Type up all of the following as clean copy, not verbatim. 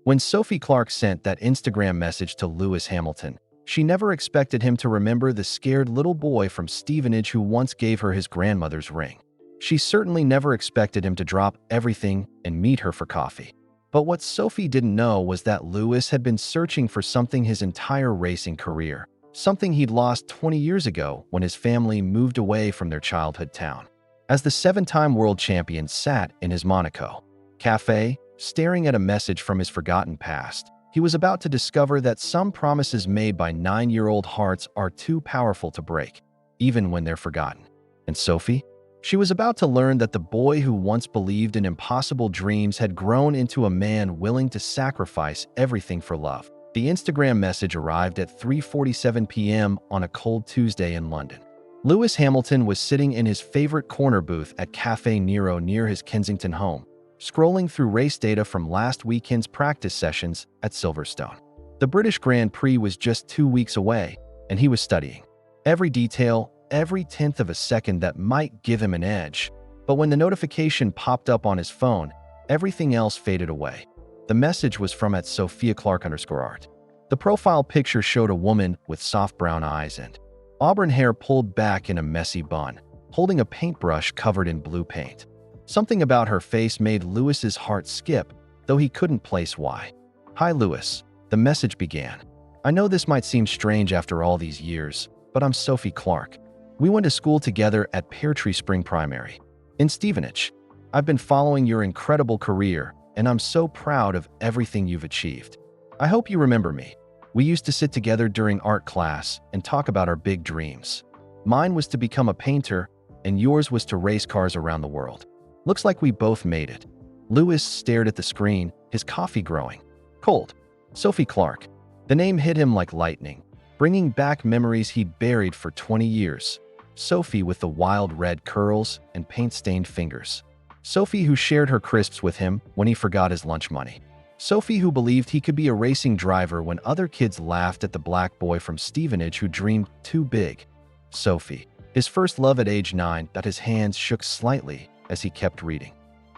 When Sophie Clark sent that Instagram message to Lewis Hamilton, she never expected him to remember the scared little boy from Stevenage who once gave her his grandmother's ring. She certainly never expected him to drop everything and meet her for coffee. But what Sophie didn't know was that Lewis had been searching for something his entire racing career, something he'd lost 20 years ago when his family moved away from their childhood town. As the seven-time world champion sat in his Monaco cafe, staring at a message from his forgotten past, he was about to discover that some promises made by 9-year-old hearts are too powerful to break, even when they're forgotten. And Sophie? She was about to learn that the boy who once believed in impossible dreams had grown into a man willing to sacrifice everything for love. The Instagram message arrived at 3:47 p.m. on a cold Tuesday in London. Lewis Hamilton was sitting in his favorite corner booth at Cafe Nero near his Kensington home, scrolling through race data from last weekend's practice sessions at Silverstone. The British Grand Prix was just 2 weeks away, and he was studying every detail, every tenth of a second that might give him an edge. But when the notification popped up on his phone, everything else faded away. The message was from @SophiaClark_art. The profile picture showed a woman with soft brown eyes and auburn hair pulled back in a messy bun, holding a paintbrush covered in blue paint. Something about her face made Lewis's heart skip, though he couldn't place why. "Hi, Lewis," the message began. "I know this might seem strange after all these years, but I'm Sophie Clark. We went to school together at Peartree Spring Primary in Stevenage. I've been following your incredible career, and I'm so proud of everything you've achieved. I hope you remember me. We used to sit together during art class and talk about our big dreams. Mine was to become a painter, and yours was to race cars around the world. Looks like we both made it." Lewis stared at the screen, his coffee growing cold. Sophie Clark. The name hit him like lightning, bringing back memories he'd buried for 20 years. Sophie with the wild red curls and paint-stained fingers. Sophie who shared her crisps with him when he forgot his lunch money. Sophie who believed he could be a racing driver when other kids laughed at the black boy from Stevenage who dreamed too big. Sophie, his first love at age 9, that his hands shook slightly as he kept reading.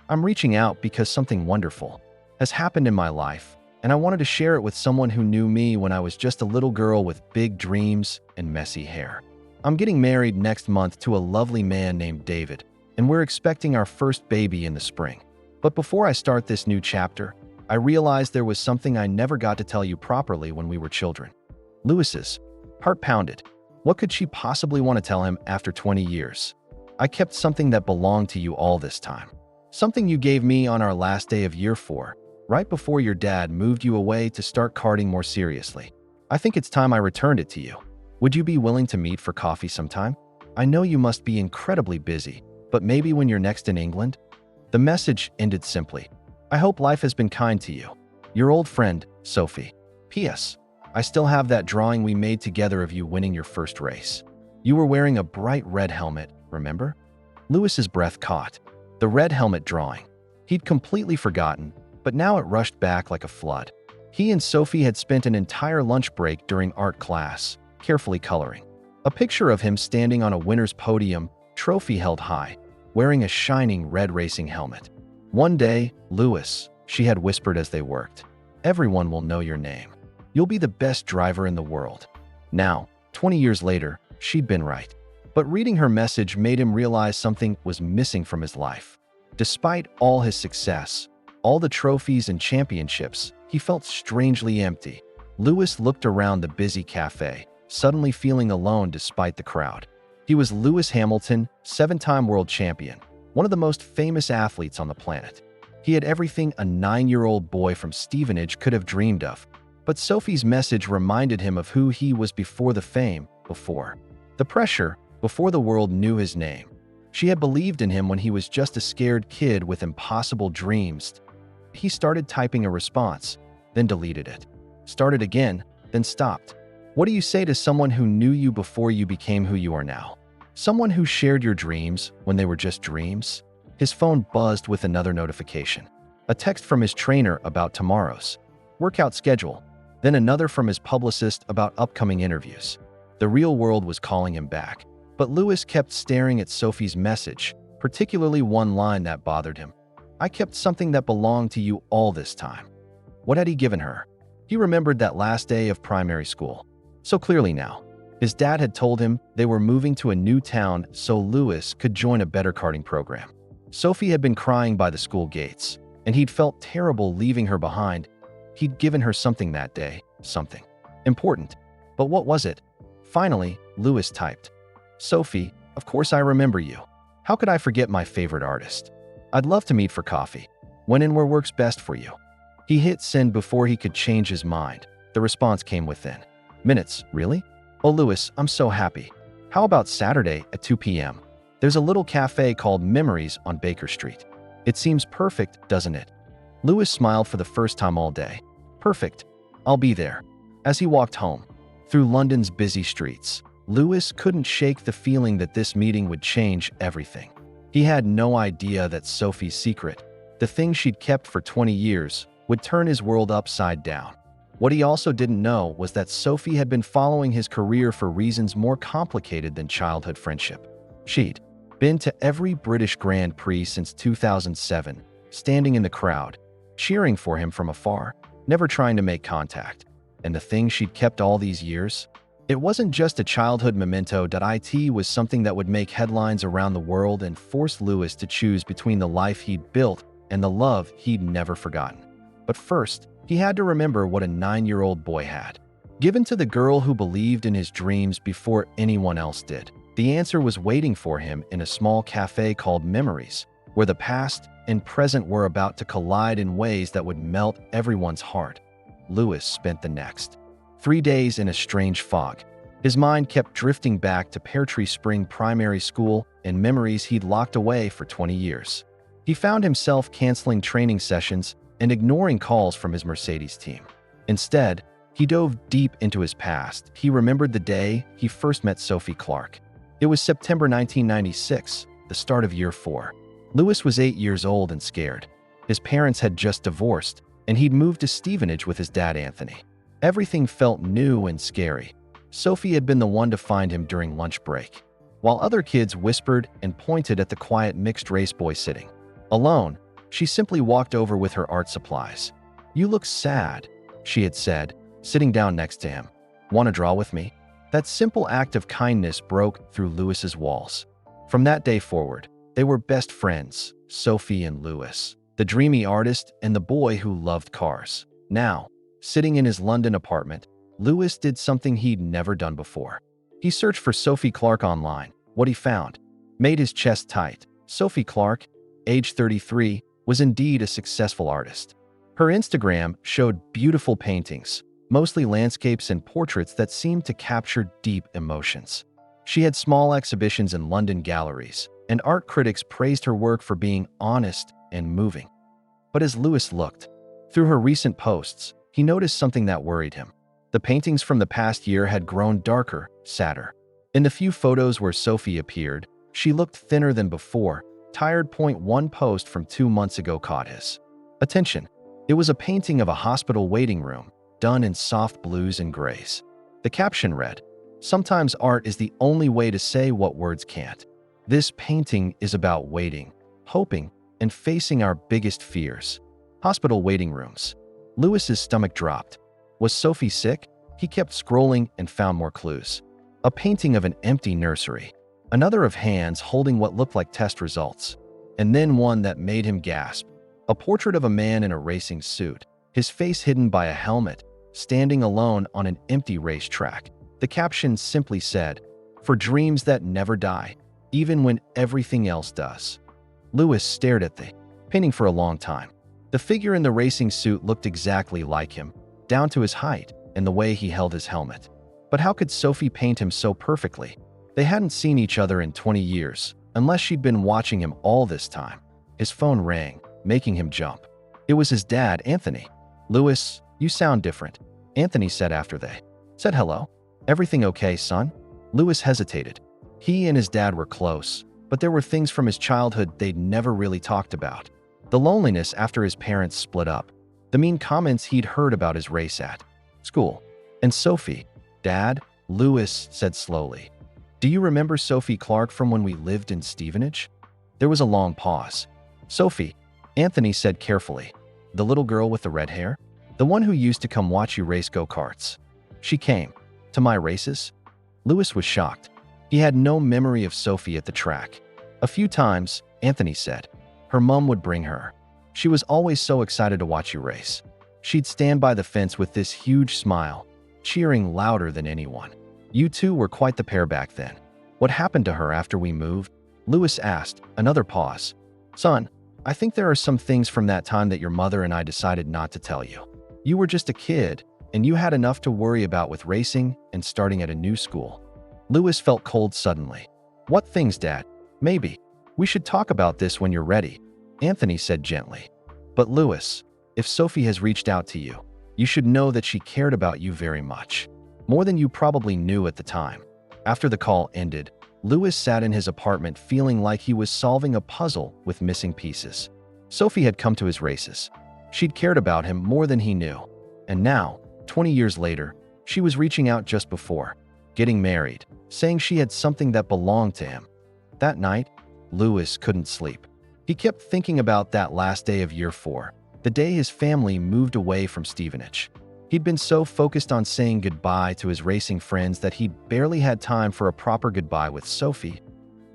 "I'm reaching out because something wonderful has happened in my life, and I wanted to share it with someone who knew me when I was just a little girl with big dreams and messy hair. I'm getting married next month to a lovely man named David, and we're expecting our first baby in the spring. But before I start this new chapter, I realized there was something I never got to tell you properly when we were children." Lewis's heart pounded. What could she possibly want to tell him after 20 years? "I kept something that belonged to you all this time. Something you gave me on our last day of year 4, right before your dad moved you away to start karting more seriously. I think it's time I returned it to you. Would you be willing to meet for coffee sometime? I know you must be incredibly busy, but maybe when you're next in England?" The message ended simply. "I hope life has been kind to you. Your old friend, Sophie. P.S. I still have that drawing we made together of you winning your first race. You were wearing a bright red helmet, remember?" Lewis's breath caught. The red helmet drawing. He'd completely forgotten, but now it rushed back like a flood. He and Sophie had spent an entire lunch break during art class, carefully coloring. A picture of him standing on a winner's podium, trophy held high, wearing a shining red racing helmet. "One day, Lewis," she had whispered as they worked, "everyone will know your name. You'll be the best driver in the world." Now, 20 years later, she'd been right. But reading her message made him realize something was missing from his life. Despite all his success, all the trophies and championships, he felt strangely empty. Lewis looked around the busy cafe, suddenly feeling alone despite the crowd. He was Lewis Hamilton, 7-time world champion, one of the most famous athletes on the planet. He had everything a 9-year-old boy from Stevenage could have dreamed of. But Sophie's message reminded him of who he was before the fame, before the pressure, before the world knew his name. She had believed in him when he was just a scared kid with impossible dreams. He started typing a response, then deleted it. Started again, then stopped. What do you say to someone who knew you before you became who you are now? Someone who shared your dreams when they were just dreams? His phone buzzed with another notification. A text from his trainer about tomorrow's workout schedule, then another from his publicist about upcoming interviews. The real world was calling him back. But Lewis kept staring at Sophie's message, particularly one line that bothered him. "I kept something that belonged to you all this time." What had he given her? He remembered that last day of primary school so clearly now. His dad had told him they were moving to a new town so Louis could join a better karting program. Sophie had been crying by the school gates, and he'd felt terrible leaving her behind. He'd given her something that day, something important. But what was it? Finally, Louis typed, "Sophie, of course I remember you. How could I forget my favorite artist? I'd love to meet for coffee. When and where works best for you." He hit send before he could change his mind. The response came within minutes. Really? Oh, Louis, I'm so happy. How about Saturday at 2 p.m.? There's a little cafe called Memories on Baker Street. It seems perfect, doesn't it? Louis smiled for the first time all day. Perfect. I'll be there. As he walked home, through London's busy streets, Louis couldn't shake the feeling that this meeting would change everything. He had no idea that Sophie's secret, the thing she'd kept for 20 years, would turn his world upside down. What he also didn't know was that Sophie had been following his career for reasons more complicated than childhood friendship. She'd been to every British Grand Prix since 2007, standing in the crowd, cheering for him from afar, never trying to make contact. And the thing she'd kept all these years? It wasn't just a childhood memento. It was something that would make headlines around the world and force Louis to choose between the life he'd built and the love he'd never forgotten. But first, he had to remember what a 9-year-old boy had given to the girl who believed in his dreams before anyone else did. The answer was waiting for him in a small cafe called Memories, where the past and present were about to collide in ways that would melt everyone's heart. Louis spent the next 3 days in a strange fog. His mind kept drifting back to Pear Tree Spring Primary School and memories he'd locked away for 20 years. He found himself canceling training sessions and ignoring calls from his Mercedes team. Instead, he dove deep into his past. He remembered the day he first met Sophie Clark. It was September 1996, the start of year 4. Louis was 8 years old and scared. His parents had just divorced, and he'd moved to Stevenage with his dad, Anthony. Everything felt new and scary. Sophie had been the one to find him during lunch break, while other kids whispered and pointed at the quiet mixed-race boy sitting alone. She simply walked over with her art supplies. "You look sad," she had said, sitting down next to him. "Want to draw with me?" That simple act of kindness broke through Louis's walls. From that day forward, they were best friends, Sophie and Louis, the dreamy artist and the boy who loved cars. Now, sitting in his London apartment, Louis did something he'd never done before. He searched for Sophie Clark online. What he found made his chest tight. Sophie Clark, age 33, was indeed a successful artist. Her Instagram showed beautiful paintings, mostly landscapes and portraits that seemed to capture deep emotions. She had small exhibitions in London galleries, and art critics praised her work for being honest and moving. But as Louis looked through her recent posts, he noticed something that worried him. The paintings from the past year had grown darker, sadder. In the few photos where Sophie appeared, she looked thinner than before. Tired. One post from 2 months ago caught his attention. It was a painting of a hospital waiting room, done in soft blues and grays. The caption read, "Sometimes art is the only way to say what words can't." This painting is about waiting, hoping, and facing our biggest fears. Hospital waiting rooms. Louis's stomach dropped. Was Sophie sick? He kept scrolling and found more clues. A painting of an empty nursery. Another of hands holding what looked like test results. And then one that made him gasp. A portrait of a man in a racing suit, his face hidden by a helmet, standing alone on an empty racetrack. The caption simply said, "For dreams that never die, even when everything else does." Louis stared at the painting for a long time. The figure in the racing suit looked exactly like him, down to his height and the way he held his helmet. But how could Sophie paint him so perfectly? They hadn't seen each other in 20 years, unless she'd been watching him all this time. His phone rang, making him jump. It was his dad, Anthony. "Louis, you sound different," Anthony said after they said hello. "Everything okay, son?" Louis hesitated. He and his dad were close, but there were things from his childhood they'd never really talked about. The loneliness after his parents split up, the mean comments he'd heard about his race at school, and Sophie. "Dad," Louis said slowly, "do you remember Sophie Clark from when we lived in Stevenage?" There was a long pause. "Sophie," Anthony said carefully. "The little girl with the red hair?" The one who used to come watch you race go-karts. She came. To my races? Louis was shocked. He had no memory of Sophie at the track. A few times, Anthony said. Her mom would bring her. She was always so excited to watch you race. She'd stand by the fence with this huge smile, cheering louder than anyone. You two were quite the pair back then. What happened to her after we moved? Louis asked, another pause. Son, I think there are some things from that time that your mother and I decided not to tell you. You were just a kid, and you had enough to worry about with racing and starting at a new school. Louis felt cold suddenly. What things, Dad? Maybe. We should talk about this when you're ready, Anthony said gently. But Louis, if Sophie has reached out to you, you should know that she cared about you very much. More than you probably knew at the time. After the call ended, Louis sat in his apartment feeling like he was solving a puzzle with missing pieces. Sophie had come to his races. She'd cared about him more than he knew. And now, 20 years later, she was reaching out just before, getting married, saying she had something that belonged to him. That night, Louis couldn't sleep. He kept thinking about that last day of year 4, the day his family moved away from Stevenage. He'd been so focused on saying goodbye to his racing friends that he'd barely had time for a proper goodbye with Sophie.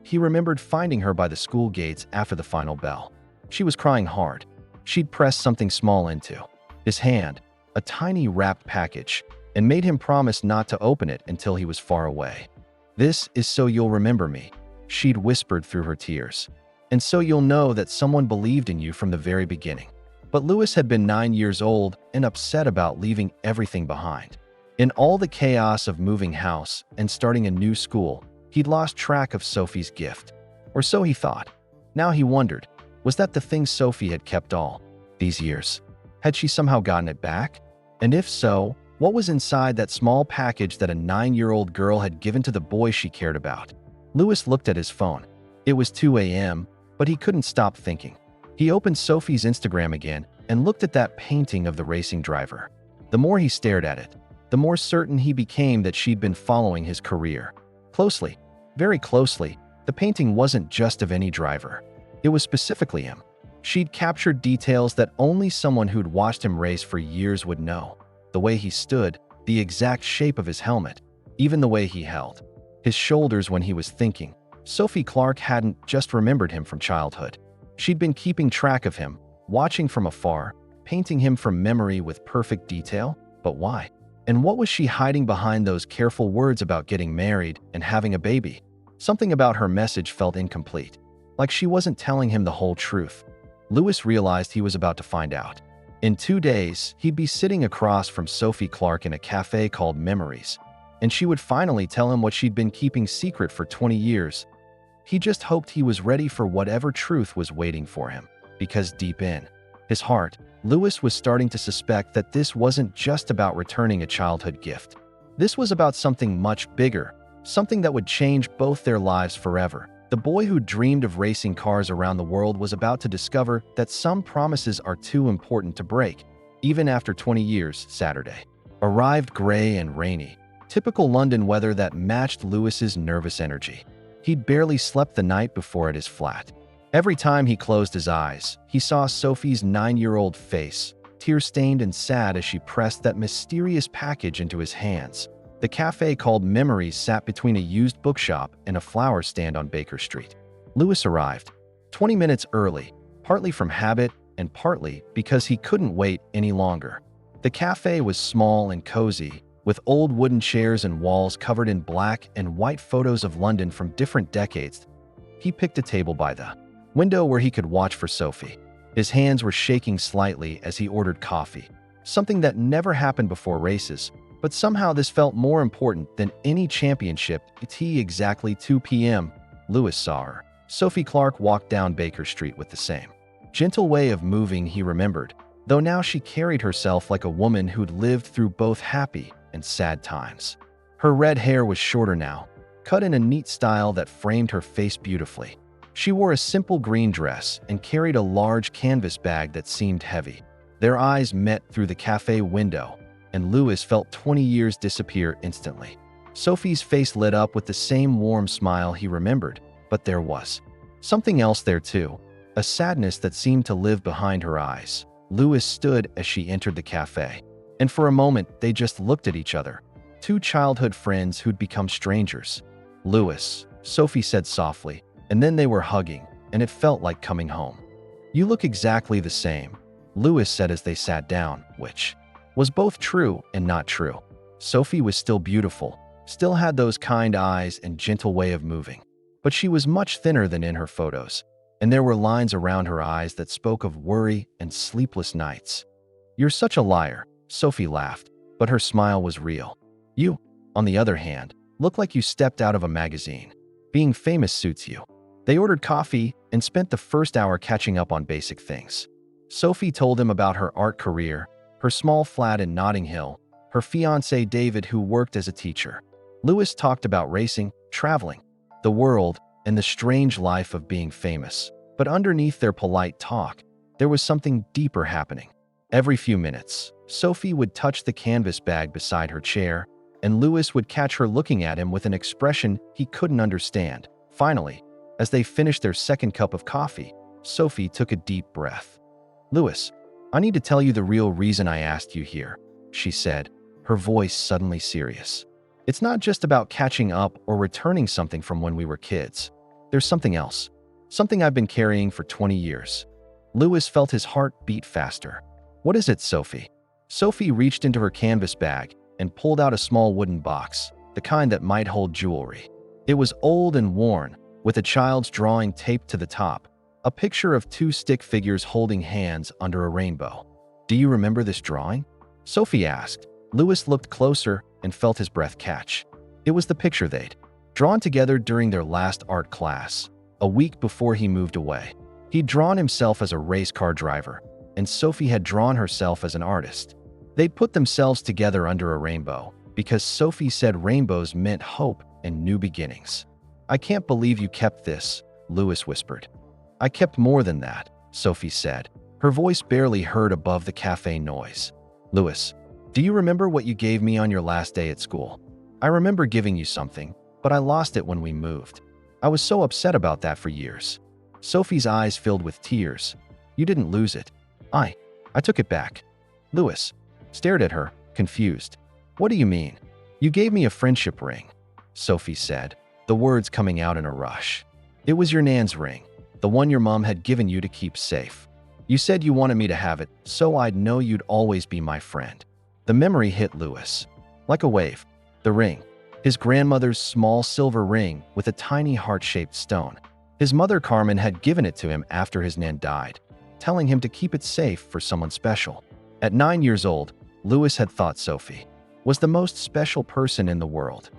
He remembered finding her by the school gates after the final bell. She was crying hard. She'd pressed something small into his hand, a tiny wrapped package, and made him promise not to open it until he was far away. This is so you'll remember me, she'd whispered through her tears. And so you'll know that someone believed in you from the very beginning. But Louis had been 9 years old and upset about leaving everything behind. In all the chaos of moving house and starting a new school, he'd lost track of Sophie's gift. Or so he thought. Now he wondered, was that the thing Sophie had kept all these years? Had she somehow gotten it back? And if so, what was inside that small package that a 9-year-old girl had given to the boy she cared about? Louis looked at his phone. It was 2 a.m., but he couldn't stop thinking. He opened Sophie's Instagram again and looked at that painting of the racing driver. The more he stared at it, the more certain he became that she'd been following his career. Closely, very closely, the painting wasn't just of any driver. It was specifically him. She'd captured details that only someone who'd watched him race for years would know. The way he stood, the exact shape of his helmet, even the way he held his shoulders when he was thinking. Sophie Clark hadn't just remembered him from childhood. She'd been keeping track of him, watching from afar, painting him from memory with perfect detail. But why? And what was she hiding behind those careful words about getting married and having a baby? Something about her message felt incomplete, like she wasn't telling him the whole truth. Louis realized he was about to find out. In 2 days, he'd be sitting across from Sophie Clark in a cafe called Memories, and she would finally tell him what she'd been keeping secret for 20 years. He just hoped he was ready for whatever truth was waiting for him, because deep in his heart, Louis was starting to suspect that this wasn't just about returning a childhood gift. This was about something much bigger, something that would change both their lives forever. The boy who dreamed of racing cars around the world was about to discover that some promises are too important to break, even after 20 years. Saturday arrived gray and rainy, typical London weather that matched Louis's nervous energy. He'd barely slept the night before at his flat. Every time he closed his eyes, he saw Sophie's 9-year-old face, tear-stained and sad as she pressed that mysterious package into his hands. The cafe called Memories sat between a used bookshop and a flower stand on Baker Street. Louis arrived 20 minutes early, partly from habit and partly because he couldn't wait any longer. The cafe was small and cozy, with old wooden chairs and walls covered in black and white photos of London from different decades. He picked a table by the window where he could watch for Sophie. His hands were shaking slightly as he ordered coffee, something that never happened before races, but somehow this felt more important than any championship. It's exactly 2 p.m. Louis saw her. Sophie Clark walked down Baker Street with the same gentle way of moving he remembered, though now she carried herself like a woman who'd lived through both happy and sad times. Her red hair was shorter now, cut in a neat style that framed her face beautifully. She wore a simple green dress and carried a large canvas bag that seemed heavy. Their eyes met through the cafe window, and Louis felt 20 years disappear instantly. Sophie's face lit up with the same warm smile he remembered, but there was something else there too, a sadness that seemed to live behind her eyes. Louis stood as she entered the cafe. And for a moment, they just looked at each other. Two childhood friends who'd become strangers. Louis, Sophie said softly, and then they were hugging, and it felt like coming home. You look exactly the same, Louis said as they sat down, which was both true and not true. Sophie was still beautiful, still had those kind eyes and gentle way of moving. But she was much thinner than in her photos, and there were lines around her eyes that spoke of worry and sleepless nights. You're such a liar, Sophie laughed, but her smile was real. You, on the other hand, look like you stepped out of a magazine. Being famous suits you. They ordered coffee and spent the first hour catching up on basic things. Sophie told him about her art career, her small flat in Notting Hill, her fiancé David who worked as a teacher. Louis talked about racing, traveling, the world, and the strange life of being famous. But underneath their polite talk, there was something deeper happening. Every few minutes, Sophie would touch the canvas bag beside her chair, and Louis would catch her looking at him with an expression he couldn't understand. Finally, as they finished their second cup of coffee, Sophie took a deep breath. Louis, I need to tell you the real reason I asked you here, she said, her voice suddenly serious. It's not just about catching up or returning something from when we were kids. There's something else. Something I've been carrying for 20 years. Louis felt his heart beat faster. What is it, Sophie? Sophie reached into her canvas bag and pulled out a small wooden box, the kind that might hold jewelry. It was old and worn, with a child's drawing taped to the top, a picture of two stick figures holding hands under a rainbow. Do you remember this drawing? Sophie asked. Louis looked closer and felt his breath catch. It was the picture they'd drawn together during their last art class, a week before he moved away. He'd drawn himself as a race car driver, and Sophie had drawn herself as an artist. They'd put themselves together under a rainbow, because Sophie said rainbows meant hope and new beginnings. I can't believe you kept this, Louis whispered. I kept more than that, Sophie said, her voice barely heard above the cafe noise. Louis, do you remember what you gave me on your last day at school? I remember giving you something, but I lost it when we moved. I was so upset about that for years. Sophie's eyes filled with tears. You didn't lose it. I took it back. Louis stared at her, confused. What do you mean? You gave me a friendship ring, Sophie said, the words coming out in a rush. It was your Nan's ring, the one your mom had given you to keep safe. You said you wanted me to have it, so I'd know you'd always be my friend. The memory hit Louis. Like a wave. The ring. His grandmother's small silver ring with a tiny heart-shaped stone. His mother Carmen had given it to him after his Nan died, telling him to keep it safe for someone special. At 9 years old, Louis had thought Sophie was the most special person in the world.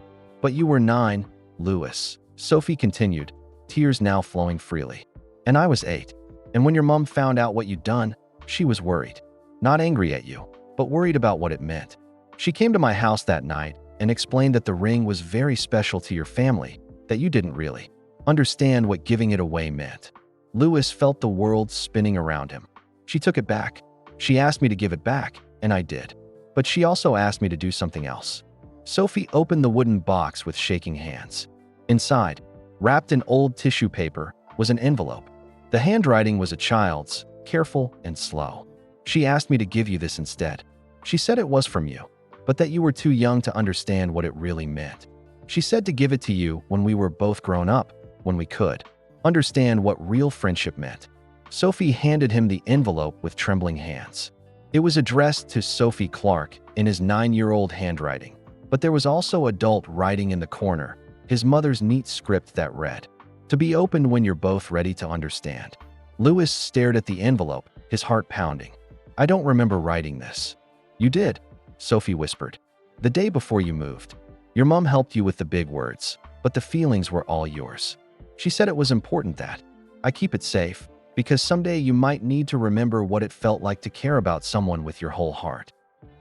But you were 9, Louis, Sophie continued, tears now flowing freely. And I was 8. And when your mom found out what you'd done, she was worried. Not angry at you, but worried about what it meant. She came to my house that night and explained that the ring was very special to your family, that you didn't really understand what giving it away meant. Louis felt the world spinning around him. She took it back. She asked me to give it back, and I did. But she also asked me to do something else. Sophie opened the wooden box with shaking hands. Inside, wrapped in old tissue paper, was an envelope. The handwriting was a child's, careful and slow. She asked me to give you this instead. She said it was from you, but that you were too young to understand what it really meant. She said to give it to you when we were both grown up, when we could understand what real friendship meant. Sophie handed him the envelope with trembling hands. It was addressed to Sophie Clark in his 9-year-old handwriting, but there was also adult writing in the corner, his mother's neat script that read, "To be opened when you're both ready to understand." Louis stared at the envelope, his heart pounding. I don't remember writing this. You did, Sophie whispered. The day before you moved. Your mom helped you with the big words, but the feelings were all yours. She said it was important that I keep it safe, because someday you might need to remember what it felt like to care about someone with your whole heart.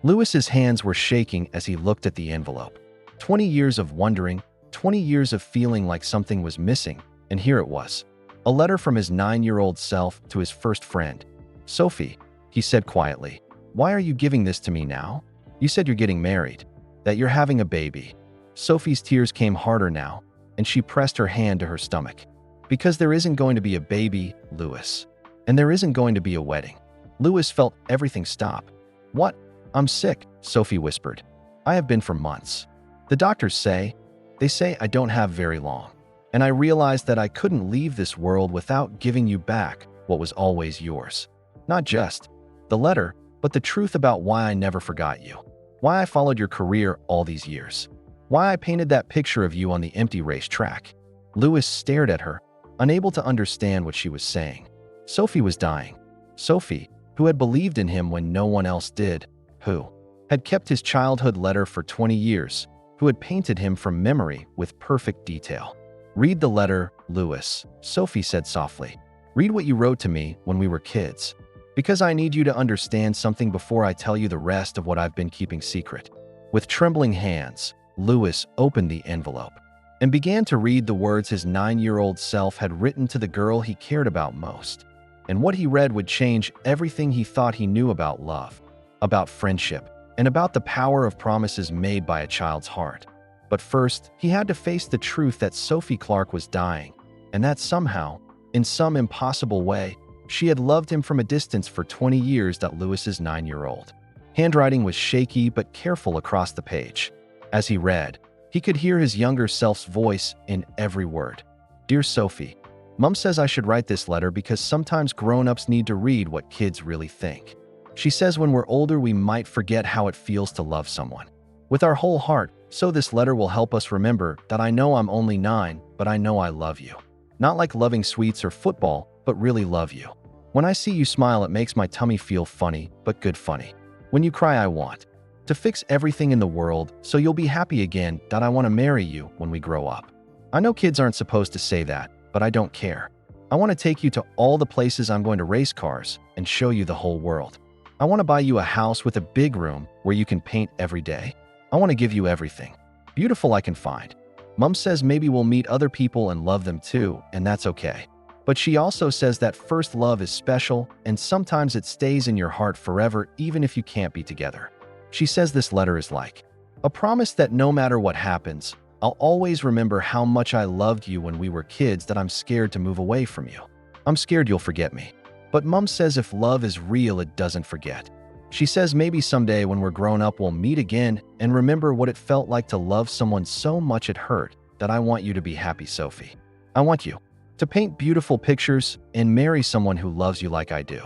Louis's hands were shaking as he looked at the envelope. 20 years of wondering, 20 years of feeling like something was missing, and here it was. A letter from his 9-year-old self to his first friend. Sophie, he said quietly, why are you giving this to me now? You said you're getting married, that you're having a baby. Sophie's tears came harder now, and she pressed her hand to her stomach. Because there isn't going to be a baby, Louis. And there isn't going to be a wedding. Louis felt everything stop. "What? I'm sick," Sophie whispered. "I have been for months. The doctors say, they say I don't have very long. And I realized that I couldn't leave this world without giving you back what was always yours. Not just the letter, but the truth about why I never forgot you. Why I followed your career all these years. Why I painted that picture of you on the empty racetrack." Louis stared at her, unable to understand what she was saying. Sophie was dying. Sophie, who had believed in him when no one else did, who had kept his childhood letter for 20 years, who had painted him from memory with perfect detail. "Read the letter, Louis," Sophie said softly. "Read what you wrote to me when we were kids. Because I need you to understand something before I tell you the rest of what I've been keeping secret." With trembling hands, Louis opened the envelope and began to read the words his 9-year-old self had written to the girl he cared about most. And what he read would change everything he thought he knew about love, about friendship, and about the power of promises made by a child's heart. But first, he had to face the truth that Sophie Clark was dying, and that somehow, in some impossible way, she had loved him from a distance for 20 years. That Louis's 9-year-old handwriting was shaky but careful across the page. As he read, he could hear his younger self's voice in every word. "Dear Sophie, Mom says I should write this letter because sometimes grown-ups need to read what kids really think. She says when we're older we might forget how it feels to love someone with our whole heart, so this letter will help us remember that I know I'm only 9, but I know I love you. Not like loving sweets or football, but really love you. When I see you smile, it makes my tummy feel funny, but good funny. When you cry, I want to fix everything in the world so you'll be happy again. That I want to marry you when we grow up. I know kids aren't supposed to say that, but I don't care. I want to take you to all the places I'm going to race cars and show you the whole world. I want to buy you a house with a big room where you can paint every day. I want to give you everything beautiful I can find. Mom says maybe we'll meet other people and love them too, and that's okay. But she also says that first love is special, and sometimes it stays in your heart forever even if you can't be together. She says this letter is like a promise that no matter what happens, I'll always remember how much I loved you when we were kids, that I'm scared to move away from you. I'm scared you'll forget me. But Mom says if love is real, it doesn't forget. She says maybe someday when we're grown up we'll meet again and remember what it felt like to love someone so much it hurt. That I want you to be happy, Sophie. I want you to paint beautiful pictures and marry someone who loves you like I do.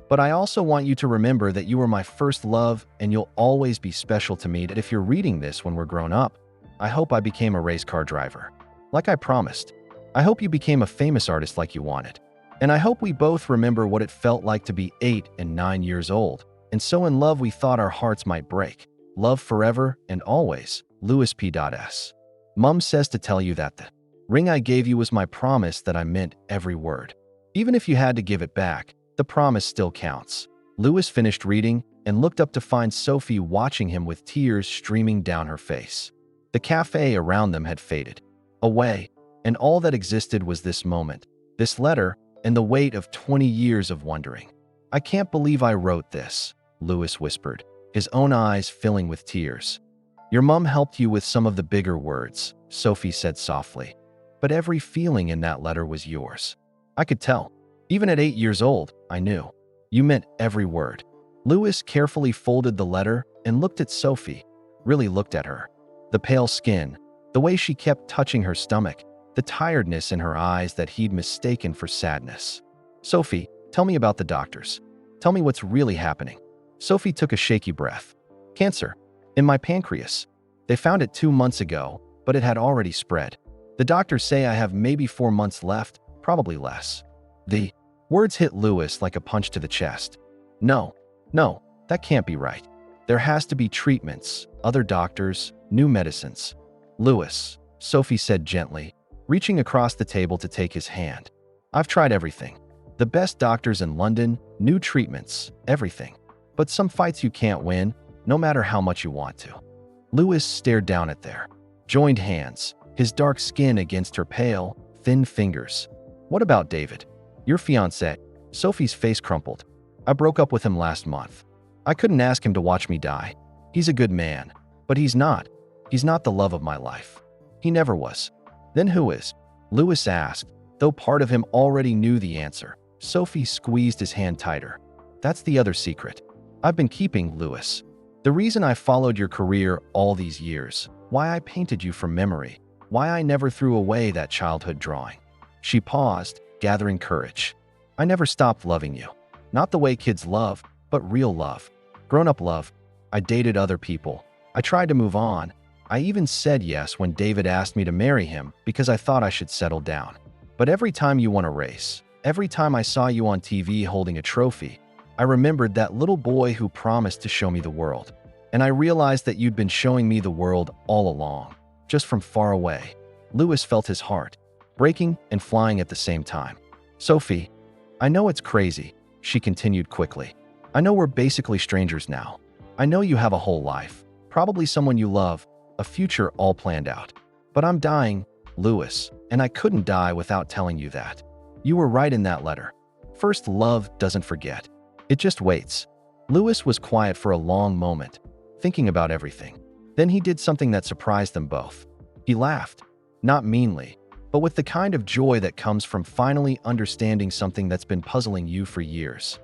But I also want you to remember that you were my first love and you'll always be special to me. That if you're reading this when we're grown up, I hope I became a race car driver, like I promised. I hope you became a famous artist like you wanted. And I hope we both remember what it felt like to be 8 and 9 years old, and so in love we thought our hearts might break. Love forever and always, Louis P.S. Mom says to tell you that the ring I gave you was my promise, that I meant every word. Even if you had to give it back, the promise still counts." Louis finished reading and looked up to find Sophie watching him with tears streaming down her face. The cafe around them had faded away, and all that existed was this moment, this letter, and the weight of 20 years of wondering. "I can't believe I wrote this," Louis whispered, his own eyes filling with tears. "Your mom helped you with some of the bigger words," Sophie said softly. "But every feeling in that letter was yours. I could tell. Even at 8 years old, I knew. You meant every word." Louis carefully folded the letter and looked at Sophie, really looked at her. The pale skin, the way she kept touching her stomach, the tiredness in her eyes that he'd mistaken for sadness. "Sophie, tell me about the doctors. Tell me what's really happening." Sophie took a shaky breath. "Cancer. In my pancreas. They found it 2 months ago, but it had already spread. The doctors say I have maybe 4 months left, probably less." The words hit Louis like a punch to the chest. No, that can't be right. There has to be treatments, other doctors, new medicines." "Louis," Sophie said gently, reaching across the table to take his hand. "I've tried everything. The best doctors in London, new treatments, everything. But some fights you can't win, no matter how much you want to." Louis stared down at their joined hands, his dark skin against her pale, thin fingers. "What about David? Your fiancé?" Sophie's face crumpled. "I broke up with him last month. I couldn't ask him to watch me die. He's a good man, but he's not the love of my life. He never was." "Then who is?" Louis asked, though part of him already knew the answer. Sophie squeezed his hand tighter. That's the other secret I've been keeping, Lewis. The reason I followed your career all these years, why I painted you from memory, why I never threw away that childhood drawing." She paused, gathering courage. "I never stopped loving you. Not the way kids love, but real love. Grown-up love. I dated other people. I tried to move on. I even said yes when David asked me to marry him because I thought I should settle down. But every time you won a race, every time I saw you on TV holding a trophy, I remembered that little boy who promised to show me the world. And I realized that you'd been showing me the world all along, just from far away." Lewis felt his heart breaking and flying at the same time. "Sophie, I know it's crazy," she continued quickly. "I know we're basically strangers now. I know you have a whole life, probably someone you love, a future all planned out. But I'm dying, Lewis, and I couldn't die without telling you that. You were right in that letter. First, love doesn't forget. It just waits." Lewis was quiet for a long moment, thinking about everything. Then he did something that surprised them both. He laughed, not meanly, but with the kind of joy that comes from finally understanding something that's been puzzling you for years.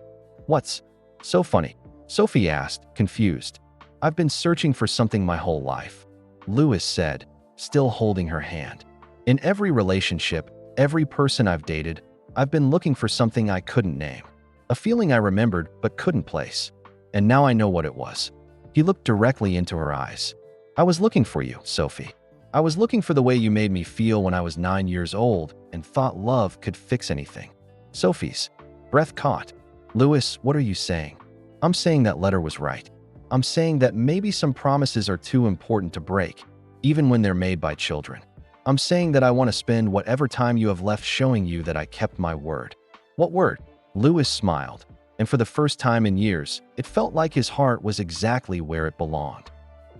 "What's so funny?" Sophie asked, confused. "I've been searching for something my whole life," Lewis said, still holding her hand. "In every relationship, every person I've dated, I've been looking for something I couldn't name. A feeling I remembered but couldn't place. And now I know what it was." He looked directly into her eyes. "I was looking for you, Sophie. I was looking for the way you made me feel when I was 9 years old and thought love could fix anything." Sophie's breath caught. "Lewis, what are you saying?" "I'm saying that letter was right. I'm saying that maybe some promises are too important to break, even when they're made by children. I'm saying that I want to spend whatever time you have left showing you that I kept my word." "What word?" Lewis smiled, and for the first time in years, it felt like his heart was exactly where it belonged.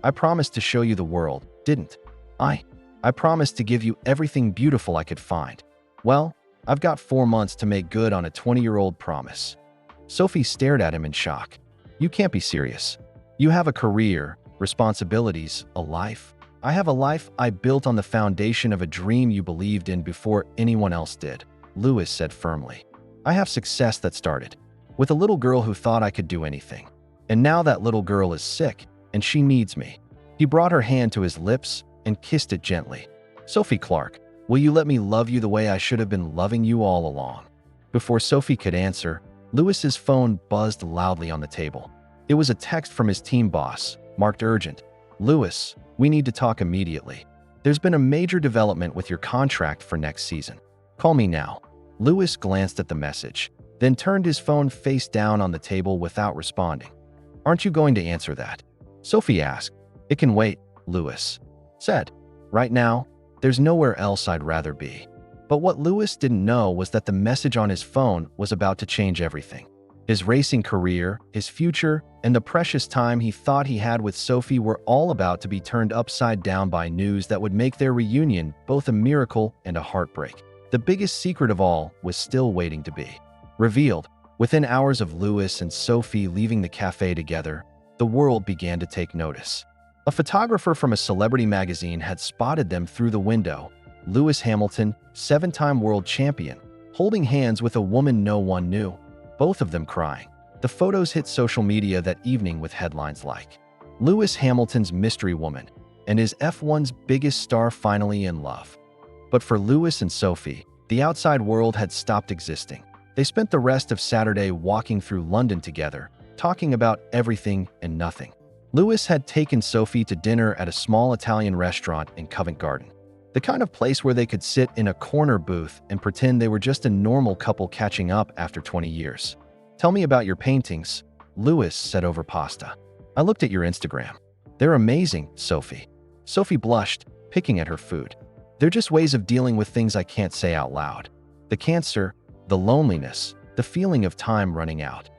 "I promised to show you the world, didn't I? I promised to give you everything beautiful I could find. Well, I've got 4 months to make good on a 20-year-old promise." Sophie stared at him in shock. "You can't be serious. You have a career, responsibilities, a life. I have a life I built on the foundation of a dream you believed in before anyone else did," Lewis said firmly. "I have success that started with a little girl who thought I could do anything. And now that little girl is sick, and she needs me." He brought her hand to his lips and kissed it gently. "Sophie Clark, will you let me love you the way I should have been loving you all along?" Before Sophie could answer, Lewis's phone buzzed loudly on the table. It was a text from his team boss, marked urgent. "Lewis, we need to talk immediately. There's been a major development with your contract for next season. Call me now." Lewis glanced at the message, then turned his phone face down on the table without responding. "Aren't you going to answer that?" Sophie asked. "It can wait," Lewis said. "Right now, there's nowhere else I'd rather be." But what Lewis didn't know was that the message on his phone was about to change everything. His racing career, his future, and the precious time he thought he had with Sophie were all about to be turned upside down by news that would make their reunion both a miracle and a heartbreak. The biggest secret of all was still waiting to be revealed. Within hours of Lewis and Sophie leaving the cafe together, the world began to take notice. A photographer from a celebrity magazine had spotted them through the window. Lewis Hamilton, 7-time world champion, holding hands with a woman no one knew, both of them crying. The photos hit social media that evening with headlines like, "Lewis Hamilton's mystery woman," and his F1's biggest star finally in love. But for Lewis and Sophie, the outside world had stopped existing. They spent the rest of Saturday walking through London together, talking about everything and nothing. Lewis had taken Sophie to dinner at a small Italian restaurant in Covent Garden, the kind of place where they could sit in a corner booth and pretend they were just a normal couple catching up after 20 years. "Tell me about your paintings," Lewis said over pasta. "I looked at your Instagram. They're amazing, Sophie." Sophie blushed, picking at her food. "They're just ways of dealing with things I can't say out loud. The cancer, the loneliness, the feeling of time running out."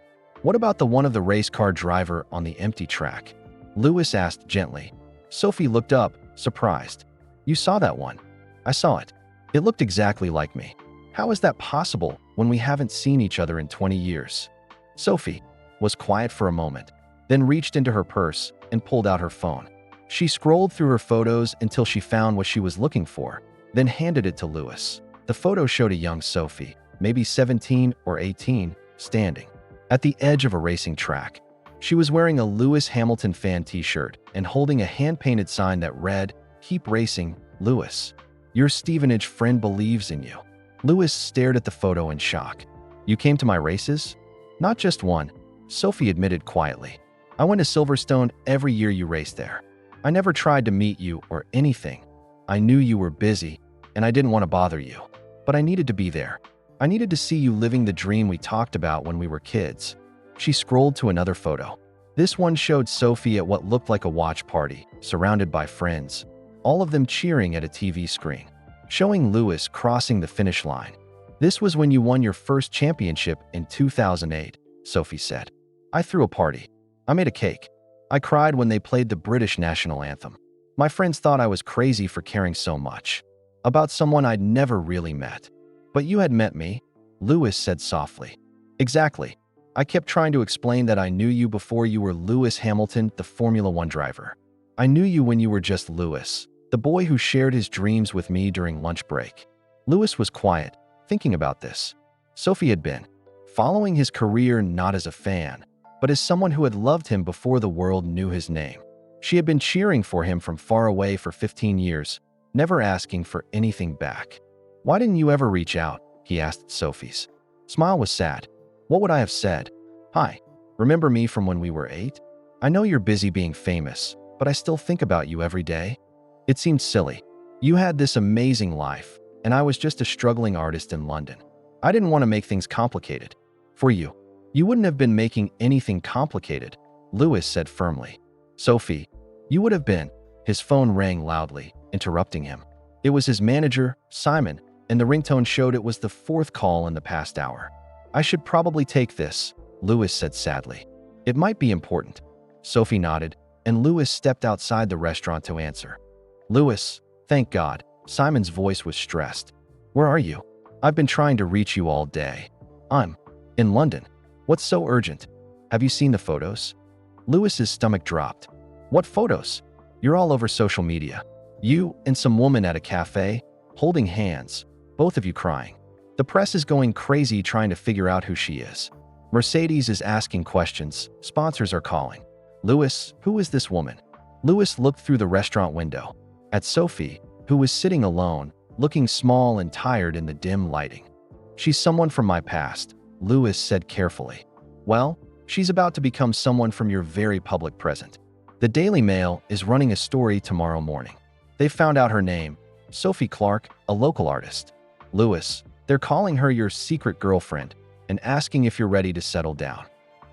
"What about the one of the race car driver on the empty track?" Lewis asked gently. Sophie looked up, surprised. "You saw that one?" "I saw it. It looked exactly like me. How is that possible when we haven't seen each other in 20 years? Sophie was quiet for a moment, then reached into her purse and pulled out her phone. She scrolled through her photos until she found what she was looking for, then handed it to Lewis. The photo showed a young Sophie, maybe 17 or 18, standing at the edge of a racing track. She was wearing a Lewis Hamilton fan t-shirt and holding a hand-painted sign that read, "Keep racing, Lewis. Your Stevenage friend believes in you." Lewis stared at the photo in shock. "You came to my races?" "Not just one," Sophie admitted quietly. "I went to Silverstone every year you raced there. I never tried to meet you or anything. I knew you were busy, and I didn't want to bother you. But I needed to be there. I needed to see you living the dream we talked about when we were kids." She scrolled to another photo. This one showed Sophie at what looked like a watch party, surrounded by friends, all of them cheering at a TV screen, showing Lewis crossing the finish line. "This was when you won your first championship in 2008, Sophie said. "I threw a party. I made a cake. I cried when they played the British national anthem. My friends thought I was crazy for caring so much about someone I'd never really met. But you had met me," Lewis said softly. "Exactly. I kept trying to explain that I knew you before you were Lewis Hamilton, the Formula One driver. I knew you when you were just Lewis, the boy who shared his dreams with me during lunch break." Lewis was quiet, thinking about this. Sophie had been following his career not as a fan, but as someone who had loved him before the world knew his name. She had been cheering for him from far away for 15 years, never asking for anything back. "Why didn't you ever reach out?" he asked Sophie's smile was sad. "What would I have said? Hi, remember me from when we were 8? I know you're busy being famous, but I still think about you every day." It seemed silly. You had this amazing life, and I was just a struggling artist in London. I didn't want to make things complicated. For you. You wouldn't have been making anything complicated, Lewis said firmly. "Sophie, you would have been." His phone rang loudly, interrupting him. It was his manager, Simon, and the ringtone showed it was the 4th call in the past hour. "I should probably take this," Lewis said sadly. "It might be important." Sophie nodded, and Lewis stepped outside the restaurant to answer. "Lewis, thank God." Simon's voice was stressed. "Where are you? I've been trying to reach you all day." "I'm in London." "What's so urgent? Have you seen the photos?" Lewis's stomach dropped. "What photos?" "You're all over social media. You and some woman at a cafe, holding hands, both of you crying. The press is going crazy trying to figure out who she is. Mercedes is asking questions. Sponsors are calling." "Lewis, who is this woman?" Lewis looked through the restaurant window at Sophie, who was sitting alone, looking small and tired in the dim lighting. "She's someone from my past," Lewis said carefully. "Well, she's about to become someone from your very public present. The Daily Mail is running a story tomorrow morning. They found out her name, Sophie Clark, a local artist. Lewis, they're calling her your secret girlfriend and asking if you're ready to settle down."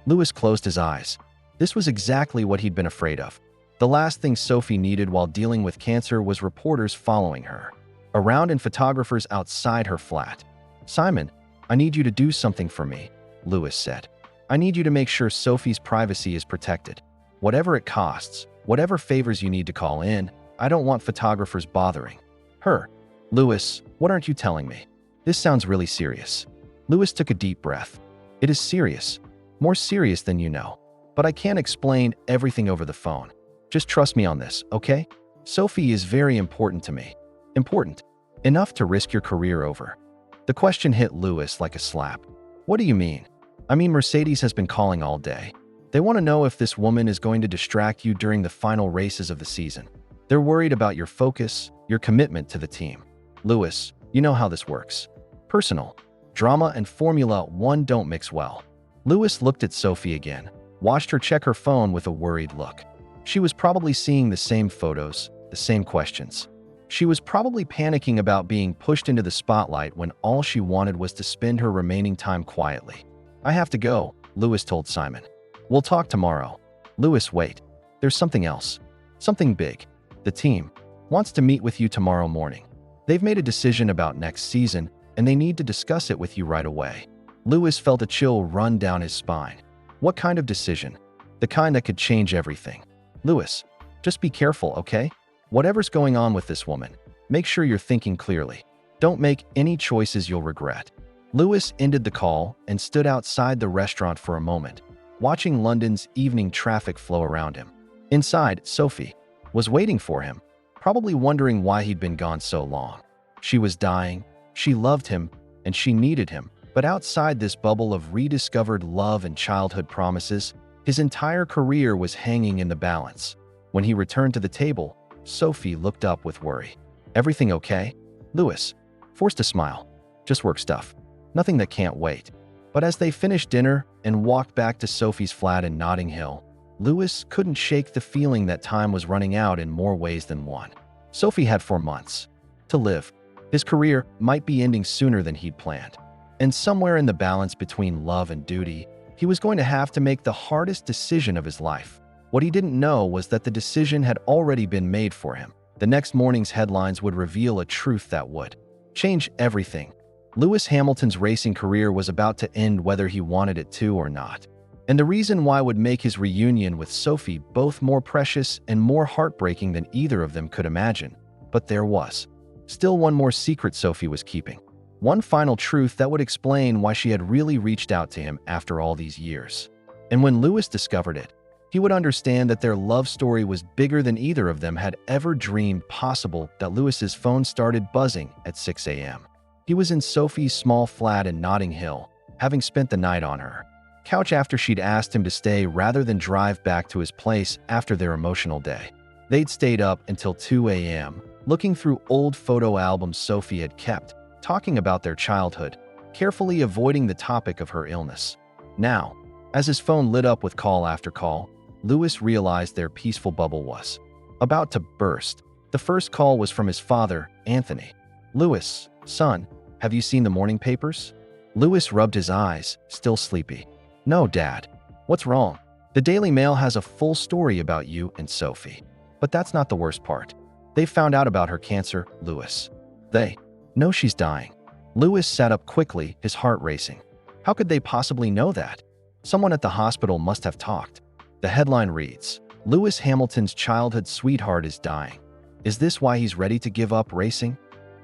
Lewis closed his eyes. This was exactly what he'd been afraid of. The last thing Sophie needed while dealing with cancer was reporters following her around and photographers outside her flat. "Simon, I need you to do something for me," Lewis said. "I need you to make sure Sophie's privacy is protected. Whatever it costs, whatever favors you need to call in, I don't want photographers bothering her." "Lewis, what aren't you telling me? This sounds really serious." Lewis took a deep breath. "It is serious. More serious than you know. But I can't explain everything over the phone. Just trust me on this, okay? Sophie is very important to me. Important. Enough to risk your career over." The question hit Lewis like a slap. "What do you mean?" "I mean, Mercedes has been calling all day. They want to know if this woman is going to distract you during the final races of the season. They're worried about your focus, your commitment to the team." "Lewis, you know how this works. Personal, drama, and Formula One don't mix well." Lewis looked at Sophie again, watched her check her phone with a worried look. She was probably seeing the same photos, the same questions. She was probably panicking about being pushed into the spotlight when all she wanted was to spend her remaining time quietly. "I have to go," Lewis told Simon. "We'll talk tomorrow." "Lewis, wait. There's something else. Something big. The team wants to meet with you tomorrow morning. They've made a decision about next season, and they need to discuss it with you right away." Lewis felt a chill run down his spine. "What kind of decision?" "The kind that could change everything." "Lewis, just be careful, okay? Whatever's going on with this woman, make sure you're thinking clearly. Don't make any choices you'll regret." Lewis ended the call and stood outside the restaurant for a moment, watching London's evening traffic flow around him. Inside, Sophie was waiting for him, probably wondering why he'd been gone so long. She was dying, she loved him, and she needed him, But outside this bubble of rediscovered love and childhood promises, his entire career was hanging in the balance. When he returned to the table, Sophie looked up with worry. "Everything okay?" Louis forced a smile. "Just work stuff. Nothing that can't wait." But as they finished dinner and walked back to Sophie's flat in Notting Hill, Louis couldn't shake the feeling that time was running out in more ways than one. Sophie had 4 months to live. His career might be ending sooner than he'd planned. And somewhere in the balance between love and duty, he was going to have to make the hardest decision of his life. What he didn't know was that the decision had already been made for him. The next morning's headlines would reveal a truth that would change everything. Lewis Hamilton's racing career was about to end whether he wanted it to or not. And the reason why would make his reunion with Sophie both more precious and more heartbreaking than either of them could imagine. But there was still one more secret Sophie was keeping. One final truth that would explain why she had really reached out to him after all these years. And when Louis discovered it, he would understand that their love story was bigger than either of them had ever dreamed possible. That Louis's phone started buzzing at 6 a.m. He was in Sophie's small flat in Notting Hill, having spent the night on her couch after she'd asked him to stay rather than drive back to his place after their emotional day. They'd stayed up until 2 a.m., looking through old photo albums Sophie had kept, talking about their childhood, carefully avoiding the topic of her illness. Now, as his phone lit up with call after call, Louis realized their peaceful bubble was about to burst. The first call was from his father, Anthony. "Louis, son, have you seen the morning papers?" Louis rubbed his eyes, still sleepy. "No, Dad. What's wrong?" "The Daily Mail has a full story about you and Sophie. But that's not the worst part. They found out about her cancer, Louis. They know she's dying." Louis sat up quickly, his heart racing. How could they possibly know that? Someone at the hospital must have talked. The headline reads, "Lewis Hamilton's childhood sweetheart is dying. Is this why he's ready to give up racing?"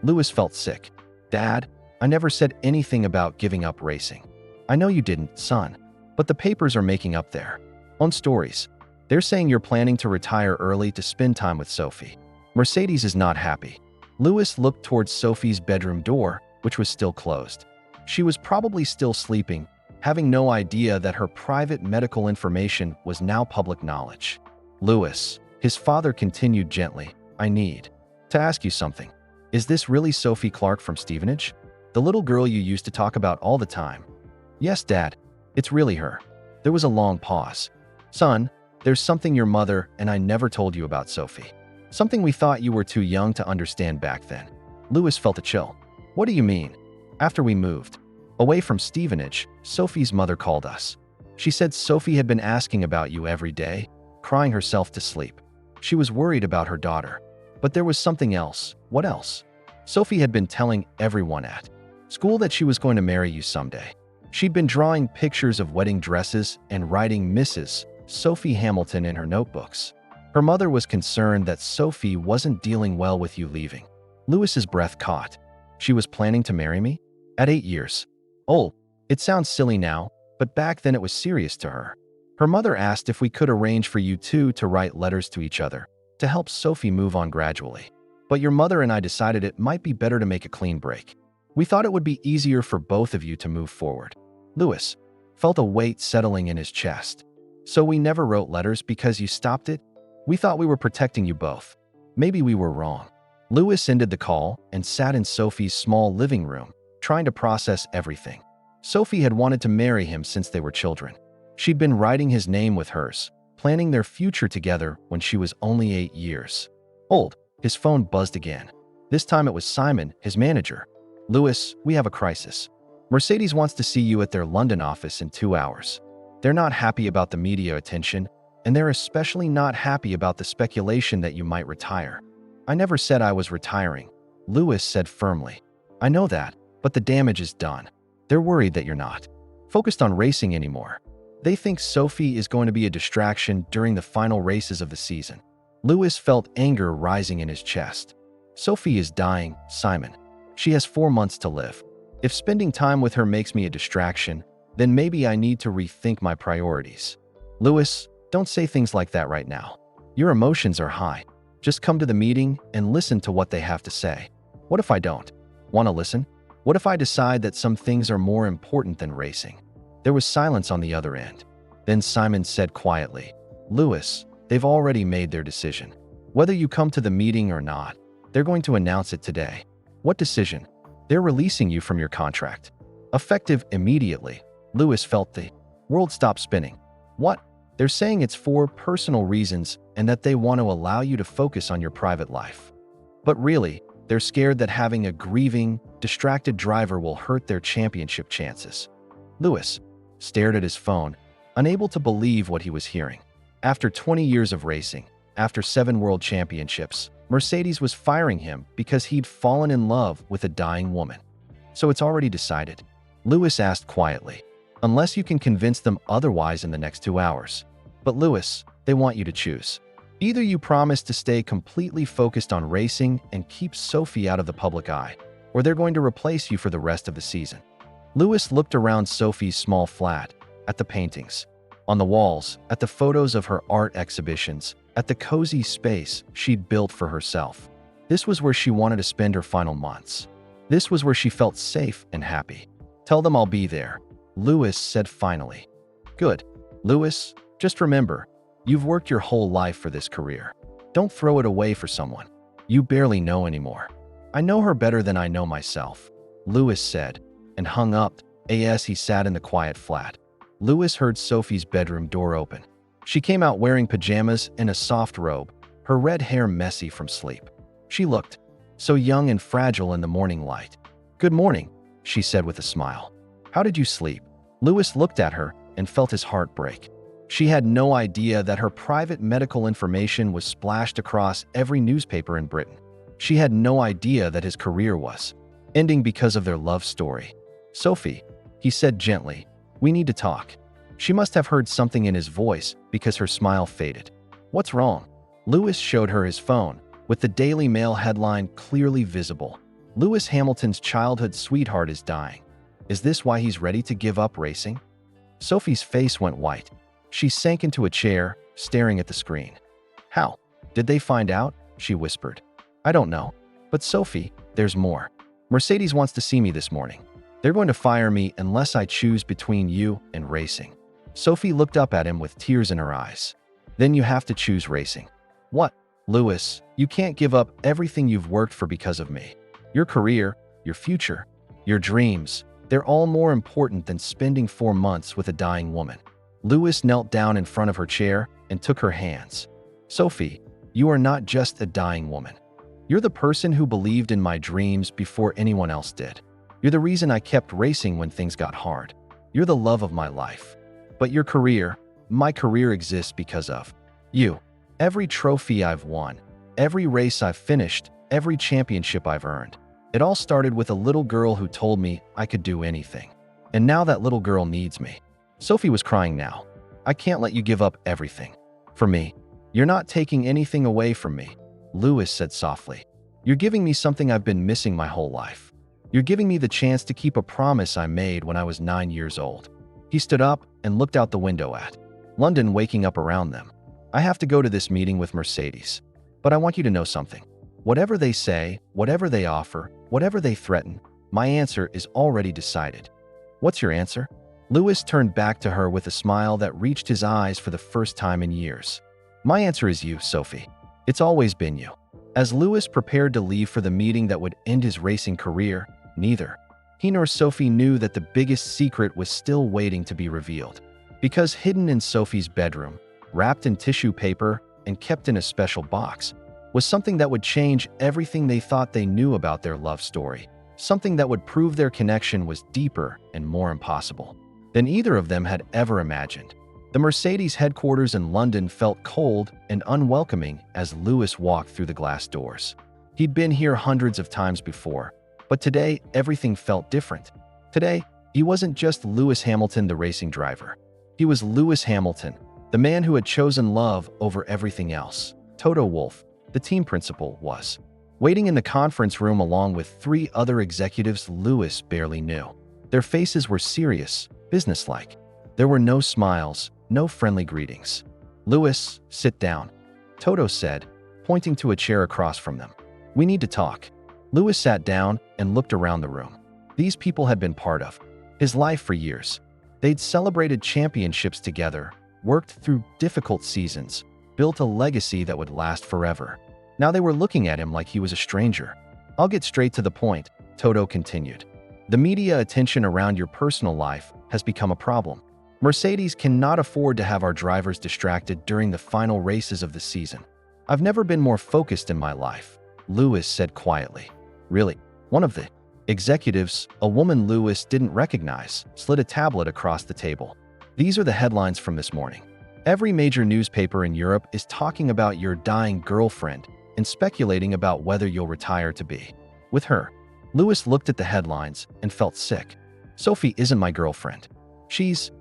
Louis felt sick. "Dad, I never said anything about giving up racing." "I know you didn't, son. But the papers are making up their own stories. They're saying you're planning to retire early to spend time with Sophie. Mercedes is not happy." Louis looked towards Sophie's bedroom door, which was still closed. She was probably still sleeping, having no idea that her private medical information was now public knowledge. "Louis," his father continued gently, "I need to ask you something. Is this really Sophie Clark from Stevenage? The little girl you used to talk about all the time?" "Yes, Dad. It's really her." There was a long pause. "Son, there's something your mother and I never told you about Sophie. Something we thought you were too young to understand back then." Louis felt a chill. "What do you mean?" "After we moved away from Stevenage, Sophie's mother called us. She said Sophie had been asking about you every day, crying herself to sleep. She was worried about her daughter. But there was something else." "What else?" "Sophie had been telling everyone at school that she was going to marry you someday. She'd been drawing pictures of wedding dresses and writing Mrs. Sophie Hamilton in her notebooks. Her mother was concerned that Sophie wasn't dealing well with you leaving." Louis's breath caught. "She was planning to marry me? At 8 years old? It sounds silly now, but back then it was serious to her. Her mother asked if we could arrange for you two to write letters to each other to help Sophie move on gradually. But your mother and I decided it might be better to make a clean break. We thought it would be easier for both of you to move forward." Louis felt a weight settling in his chest. "So we never wrote letters because you stopped it? We thought we were protecting you both. Maybe we were wrong." Louis ended the call and sat in Sophie's small living room, trying to process everything. Sophie had wanted to marry him since they were children. She'd been writing his name with hers, planning their future together when she was only 8 years old. His phone buzzed again. This time it was Simon, his manager. "Louis, we have a crisis. Mercedes wants to see you at their London office in 2 hours. They're not happy about the media attention, and they're especially not happy about the speculation that you might retire." "I never said I was retiring," Louis said firmly. "I know that, but the damage is done. They're worried that you're not focused on racing anymore. They think Sophie is going to be a distraction during the final races of the season." Louis felt anger rising in his chest. "Sophie is dying, Simon. She has 4 months to live. If spending time with her makes me a distraction, then maybe I need to rethink my priorities." "Louis, don't say things like that right now. Your emotions are high. Just come to the meeting and listen to what they have to say." "What if I don't want to listen?" What if I decide that some things are more important than racing? There was silence on the other end. Then Simon said quietly, Lewis, they've already made their decision. Whether you come to the meeting or not, they're going to announce it today. What decision? They're releasing you from your contract. Effective immediately. Lewis felt the world stop spinning. What? They're saying it's for personal reasons and that they want to allow you to focus on your private life. But really, they're scared that having a grieving, distracted driver will hurt their championship chances. Lewis stared at his phone, unable to believe what he was hearing. After 20 years of racing, after 7 world championships, Mercedes was firing him because he'd fallen in love with a dying woman. So it's already decided? Lewis asked quietly, unless you can convince them otherwise in the next 2 hours. But Lewis, they want you to choose. Either you promise to stay completely focused on racing and keep Sophie out of the public eye, or they're going to replace you for the rest of the season. Lewis looked around Sophie's small flat, at the paintings, on the walls, at the photos of her art exhibitions, at the cozy space she'd built for herself. This was where she wanted to spend her final months. This was where she felt safe and happy. Tell them I'll be there, Lewis said finally. Good. Lewis, just remember, you've worked your whole life for this career. Don't throw it away for someone you barely know anymore. I know her better than I know myself, Lewis said, and hung up. As he sat in the quiet flat, Lewis heard Sophie's bedroom door open. She came out wearing pajamas and a soft robe, her red hair messy from sleep. She looked so young and fragile in the morning light. Good morning, she said with a smile. How did you sleep? Lewis looked at her and felt his heart break. She had no idea that her private medical information was splashed across every newspaper in Britain. She had no idea that his career was ending because of their love story. Sophie, he said gently, we need to talk. She must have heard something in his voice because her smile faded. What's wrong? Lewis showed her his phone, with the Daily Mail headline clearly visible. Lewis Hamilton's childhood sweetheart is dying. Is this why he's ready to give up racing? Sophie's face went white. She sank into a chair, staring at the screen. How? Did they find out? She whispered. I don't know. But Sophie, there's more. Mercedes wants to see me this morning. They're going to fire me unless I choose between you and racing. Sophie looked up at him with tears in her eyes. Then you have to choose racing. What? Lewis, you can't give up everything you've worked for because of me. Your career, your future, your dreams, they're all more important than spending 4 months with a dying woman. Lewis knelt down in front of her chair and took her hands. Sophie, you are not just a dying woman. You're the person who believed in my dreams before anyone else did. You're the reason I kept racing when things got hard. You're the love of my life. But your career, my career exists because of you. Every trophy I've won, every race I've finished, every championship I've earned. It all started with a little girl who told me I could do anything. And now that little girl needs me. Sophie was crying now. I can't let you give up everything. For me. You're not taking anything away from me, Lewis said softly. You're giving me something I've been missing my whole life. You're giving me the chance to keep a promise I made when I was 9 years old. He stood up and looked out the window at London waking up around them. I have to go to this meeting with Mercedes. But I want you to know something. Whatever they say, whatever they offer, whatever they threaten, my answer is already decided. What's your answer? Lewis turned back to her with a smile that reached his eyes for the first time in years. My answer is you, Sophie. It's always been you. As Lewis prepared to leave for the meeting that would end his racing career, neither he nor Sophie knew that the biggest secret was still waiting to be revealed. Because hidden in Sophie's bedroom, wrapped in tissue paper and kept in a special box, was something that would change everything they thought they knew about their love story. Something that would prove their connection was deeper and more impossible than either of them had ever imagined. The Mercedes headquarters in London felt cold and unwelcoming as Lewis walked through the glass doors. He'd been here hundreds of times before, but today everything felt different. Today, he wasn't just Lewis Hamilton, the racing driver. He was Lewis Hamilton, the man who had chosen love over everything else. Toto Wolff, the team principal, was waiting in the conference room along with 3 other executives Lewis barely knew. Their faces were serious, businesslike. There were no smiles, no friendly greetings. Lewis, sit down, Toto said, pointing to a chair across from them. We need to talk. Lewis sat down and looked around the room. These people had been part of his life for years. They'd celebrated championships together, worked through difficult seasons, built a legacy that would last forever. Now they were looking at him like he was a stranger. "I'll get straight to the point," Toto continued. "The media attention around your personal life has become a problem. Mercedes cannot afford to have our drivers distracted during the final races of the season. I've never been more focused in my life," Lewis said quietly. "Really?" One of the executives, a woman Lewis didn't recognize, slid a tablet across the table. "These are the headlines from this morning. Every major newspaper in Europe is talking about your dying girlfriend and speculating about whether you'll retire to be with her." Lewis looked at the headlines and felt sick. "Sophie isn't my girlfriend. She's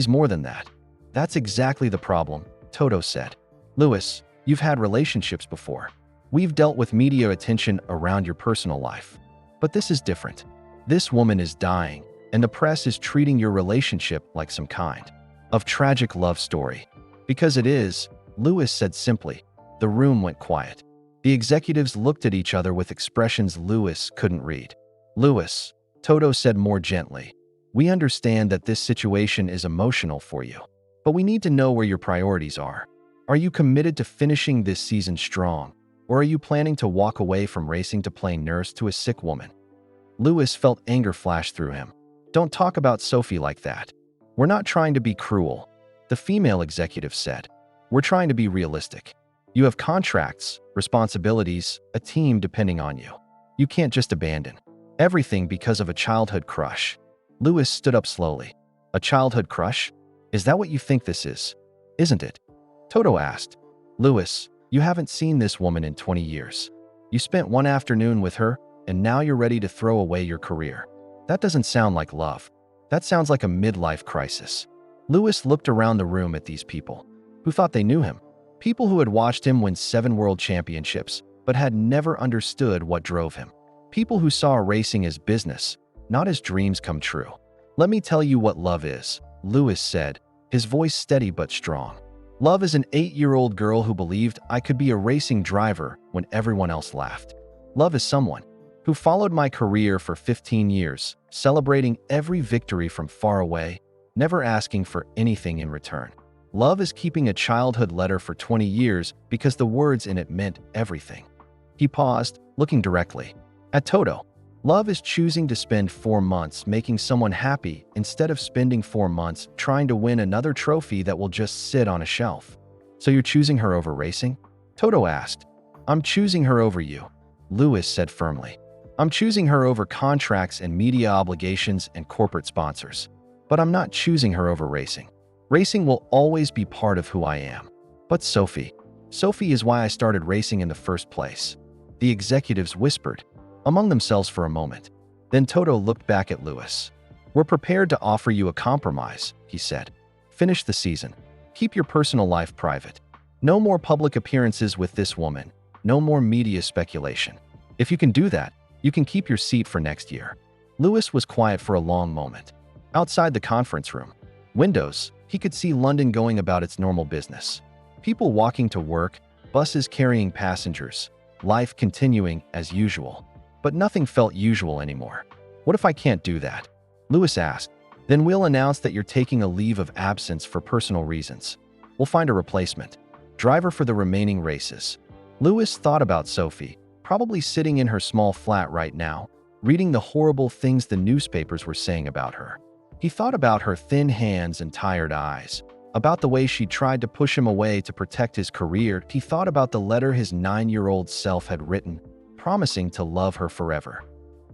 more than that." "That's exactly the problem," Toto said. "Lewis, you've had relationships before. We've dealt with media attention around your personal life. But this is different. This woman is dying, and the press is treating your relationship like some kind of tragic love story." "Because it is," Lewis said simply. The room went quiet. The executives looked at each other with expressions Lewis couldn't read. "Lewis," Toto said more gently, "we understand that this situation is emotional for you, but we need to know where your priorities are. Are you committed to finishing this season strong, or are you planning to walk away from racing to play nurse to a sick woman?" Lewis felt anger flash through him. "Don't talk about Sophie like that. We're not trying to be cruel," the female executive said. "We're trying to be realistic. You have contracts, responsibilities, a team depending on you. You can't just abandon everything because of a childhood crush." Lewis stood up slowly. "A childhood crush? Is that what you think this is? Isn't it?" Toto asked. "Lewis, you haven't seen this woman in 20 years. You spent one afternoon with her, and now you're ready to throw away your career. That doesn't sound like love. That sounds like a midlife crisis." Lewis looked around the room at these people, who thought they knew him. People who had watched him win 7 world championships, but had never understood what drove him. People who saw racing as business, not as dreams come true. "Let me tell you what love is," Lewis said, his voice steady but strong. "Love is an 8-year-old girl who believed I could be a racing driver when everyone else laughed. Love is someone who followed my career for 15 years, celebrating every victory from far away, never asking for anything in return. Love is keeping a childhood letter for 20 years because the words in it meant everything." He paused, looking directly at Toto. "Love is choosing to spend 4 months making someone happy instead of spending 4 months trying to win another trophy that will just sit on a shelf." "So you're choosing her over racing?" Toto asked. "I'm choosing her over you," Lewis said firmly. "I'm choosing her over contracts and media obligations and corporate sponsors. But I'm not choosing her over racing. Racing will always be part of who I am. But Sophie is why I started racing in the first place." The executives whispered among themselves for a moment. Then Toto looked back at Lewis. "We're prepared to offer you a compromise," he said. "Finish the season. Keep your personal life private. No more public appearances with this woman. No more media speculation. If you can do that, you can keep your seat for next year." Lewis was quiet for a long moment. Outside the conference room, windows, he could see London going about its normal business. People walking to work, buses carrying passengers, life continuing as usual. But nothing felt usual anymore. "What if I can't do that?" Lewis asked. "Then we'll announce that you're taking a leave of absence for personal reasons. We'll find a replacement driver for the remaining races." Lewis thought about Sophie, probably sitting in her small flat right now, reading the horrible things the newspapers were saying about her. He thought about her thin hands and tired eyes, about the way she tried to push him away to protect his career. He thought about the letter his 9-year-old self had written, promising to love her forever.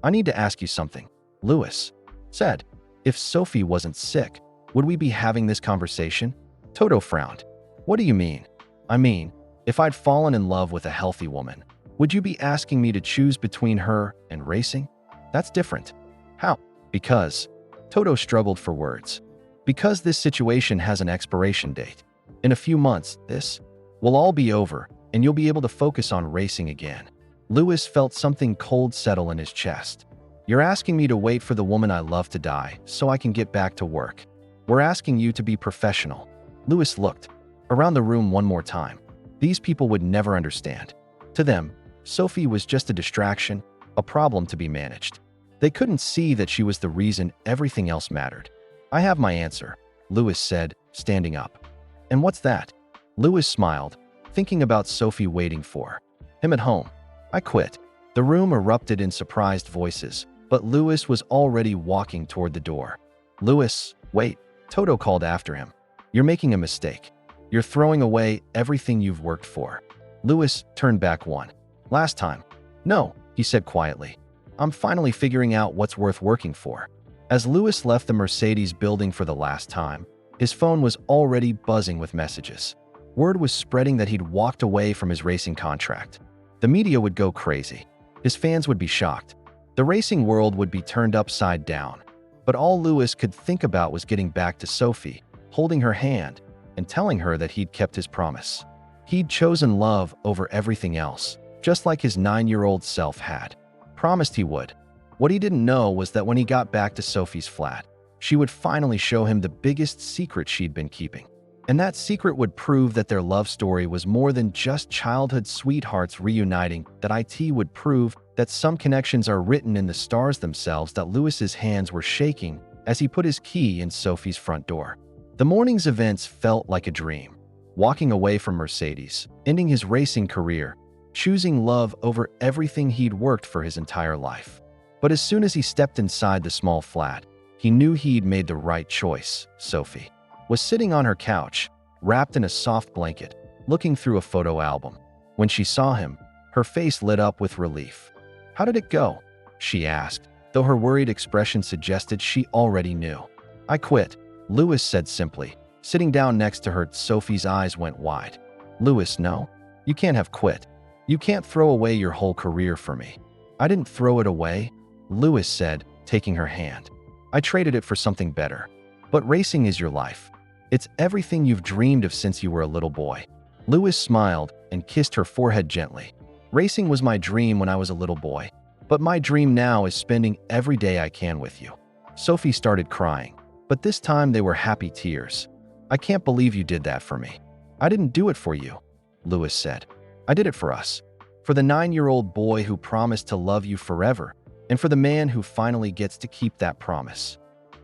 "I need to ask you something," Lewis said. "If Sophie wasn't sick, would we be having this conversation?" Toto frowned. "What do you mean?" "I mean, if I'd fallen in love with a healthy woman, would you be asking me to choose between her and racing? That's different." "How?" "Because," Toto struggled for words, "because this situation has an expiration date. In a few months, this will all be over, and you'll be able to focus on racing again." Lewis felt something cold settle in his chest. "You're asking me to wait for the woman I love to die so I can get back to work. We're asking you to be professional." Lewis looked around the room one more time. These people would never understand. To them, Sophie was just a distraction, a problem to be managed. They couldn't see that she was the reason everything else mattered. "I have my answer," Louis said, standing up. "And what's that?" Louis smiled, thinking about Sophie waiting for him at home. "I quit." The room erupted in surprised voices, but Louis was already walking toward the door. "Louis, wait," Toto called after him. "You're making a mistake. You're throwing away everything you've worked for." Louis turned back one last time. "No," he said quietly. "I'm finally figuring out what's worth working for." As Louis left the Mercedes building for the last time, his phone was already buzzing with messages. Word was spreading that he'd walked away from his racing contract. The media would go crazy. His fans would be shocked. The racing world would be turned upside down. But all Louis could think about was getting back to Sophie, holding her hand, and telling her that he'd kept his promise. He'd chosen love over everything else, just like his 9-year-old self had promised he would. What he didn't know was that when he got back to Sophie's flat, she would finally show him the biggest secret she'd been keeping. And that secret would prove that their love story was more than just childhood sweethearts reuniting, that it would prove that some connections are written in the stars themselves. That Louis's hands were shaking as he put his key in Sophie's front door. The morning's events felt like a dream. Walking away from Mercedes, ending his racing career, choosing love over everything he'd worked for his entire life. But as soon as he stepped inside the small flat, he knew he'd made the right choice. Sophie was sitting on her couch, wrapped in a soft blanket, looking through a photo album. When she saw him, her face lit up with relief. "How did it go?" she asked, though her worried expression suggested she already knew. "I quit," Louis said simply. Sitting down next to her, Sophie's eyes went wide. "Louis, no. You can't have quit. You can't throw away your whole career for me." "I didn't throw it away," Louis said, taking her hand. "I traded it for something better. But racing is your life. It's everything you've dreamed of since you were a little boy." Louis smiled and kissed her forehead gently. "Racing was my dream when I was a little boy, but my dream now is spending every day I can with you." Sophie started crying, but this time they were happy tears. "I can't believe you did that for me." "I didn't do it for you," Louis said. "I did it for us. For the 9-year-old boy who promised to love you forever, and for the man who finally gets to keep that promise."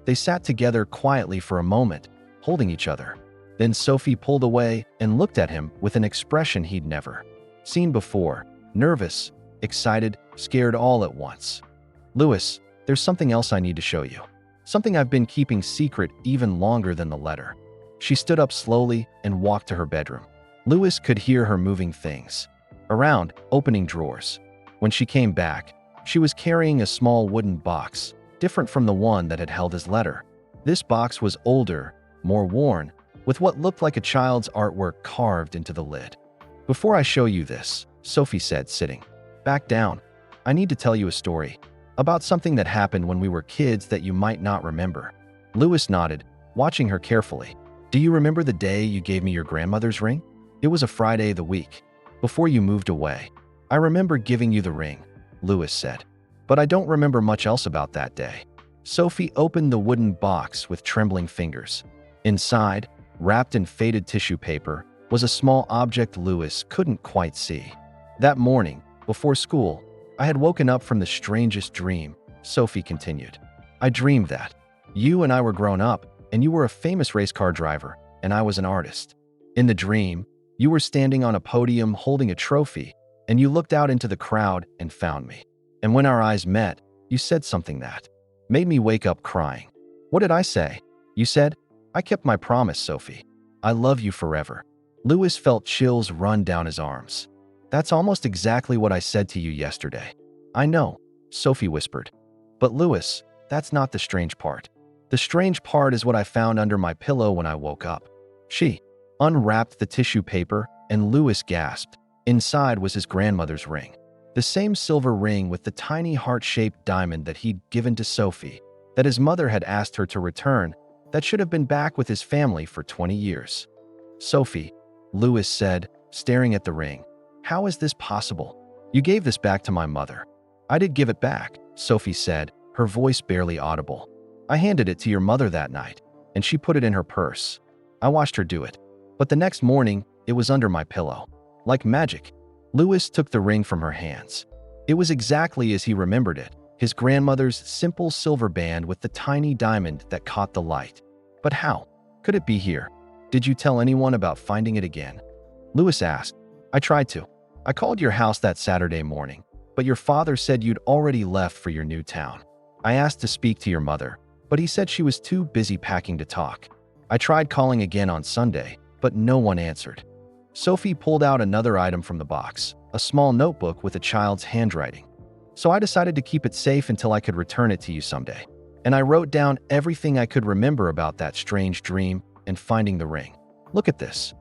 They sat together quietly for a moment, holding each other. Then Sophie pulled away and looked at him with an expression he'd never seen before, nervous, excited, scared all at once. "Louis, there's something else I need to show you. Something I've been keeping secret even longer than the letter." She stood up slowly and walked to her bedroom. Louis could hear her moving things around, opening drawers. When she came back, she was carrying a small wooden box, different from the one that had held his letter. This box was older, more worn, with what looked like a child's artwork carved into the lid. "Before I show you this," Sophie said, sitting back down, "I need to tell you a story about something that happened when we were kids that you might not remember." Louis nodded, watching her carefully. "Do you remember the day you gave me your grandmother's ring? It was a Friday the week before you moved away." "I remember giving you the ring," Louis said, "but I don't remember much else about that day." Sophie opened the wooden box with trembling fingers. Inside, wrapped in faded tissue paper, was a small object Louis couldn't quite see. "That morning, before school, I had woken up from the strangest dream," Sophie continued. "I dreamed that you and I were grown up, and you were a famous race car driver, and I was an artist. In the dream, you were standing on a podium holding a trophy, and you looked out into the crowd and found me. And when our eyes met, you said something that made me wake up crying." "What did I say?" "You said, 'I kept my promise, Sophie. I love you forever.'" Louis felt chills run down his arms. "That's almost exactly what I said to you yesterday." "I know," Sophie whispered. "But Louis, that's not the strange part. The strange part is what I found under my pillow when I woke up." She unwrapped the tissue paper, and Louis gasped. Inside was his grandmother's ring. The same silver ring with the tiny heart-shaped diamond that he'd given to Sophie, that his mother had asked her to return, that should have been back with his family for 20 years. "Sophie," Louis said, staring at the ring, "how is this possible? You gave this back to my mother." "I did give it back," Sophie said, her voice barely audible. "I handed it to your mother that night, and she put it in her purse. I watched her do it. But the next morning, it was under my pillow. Like magic." Louis took the ring from her hands. It was exactly as he remembered it, his grandmother's simple silver band with the tiny diamond that caught the light. But how could it be here? Did you tell anyone about finding it again? Louis asked. I tried to. I called your house that Saturday morning, but your father said you'd already left for your new town. I asked to speak to your mother, but he said she was too busy packing to talk. I tried calling again on Sunday, but no one answered. Sophie pulled out another item from the box, a small notebook with a child's handwriting. So I decided to keep it safe until I could return it to you someday. And I wrote down everything I could remember about that strange dream and finding the ring. Look at this.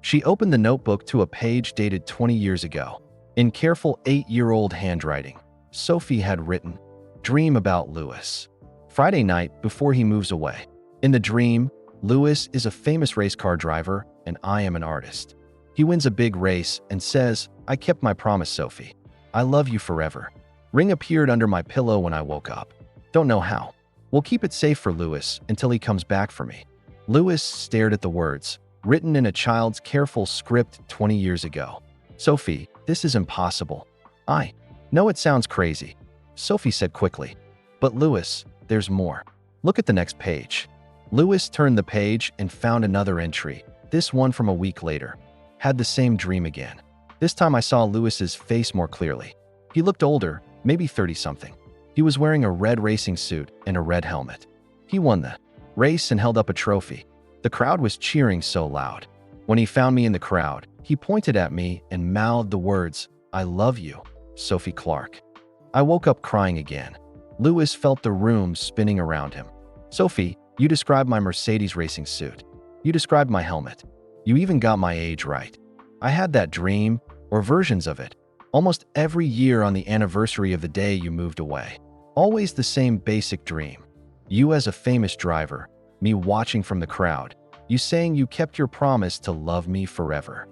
She opened the notebook to a page dated 20 years ago. In careful 8-year-old handwriting, Sophie had written, "Dream about Louis. Friday night before he moves away. In the dream, Louis is a famous race car driver and I am an artist. He wins a big race and says, 'I kept my promise, Sophie. I love you forever.' Ring appeared under my pillow when I woke up. Don't know how. We'll keep it safe for Louis until he comes back for me." Louis stared at the words, written in a child's careful script 20 years ago. "Sophie, this is impossible." "I know it sounds crazy," Sophie said quickly. "But Louis, there's more. Look at the next page." Louis turned the page and found another entry, this one from a week later. Had the same dream again. This time I saw Louis's face more clearly. He looked older, maybe 30-something. He was wearing a red racing suit and a red helmet. He won the race and held up a trophy. The crowd was cheering so loud. When he found me in the crowd, he pointed at me and mouthed the words, "I love you, Sophie Clark." I woke up crying again. Louis felt the room spinning around him. "Sophie, you described my Mercedes racing suit. You described my helmet. You even got my age right. I had that dream, or versions of it, almost every year on the anniversary of the day you moved away. Always the same basic dream. You as a famous driver, me watching from the crowd, you saying you kept your promise to love me forever."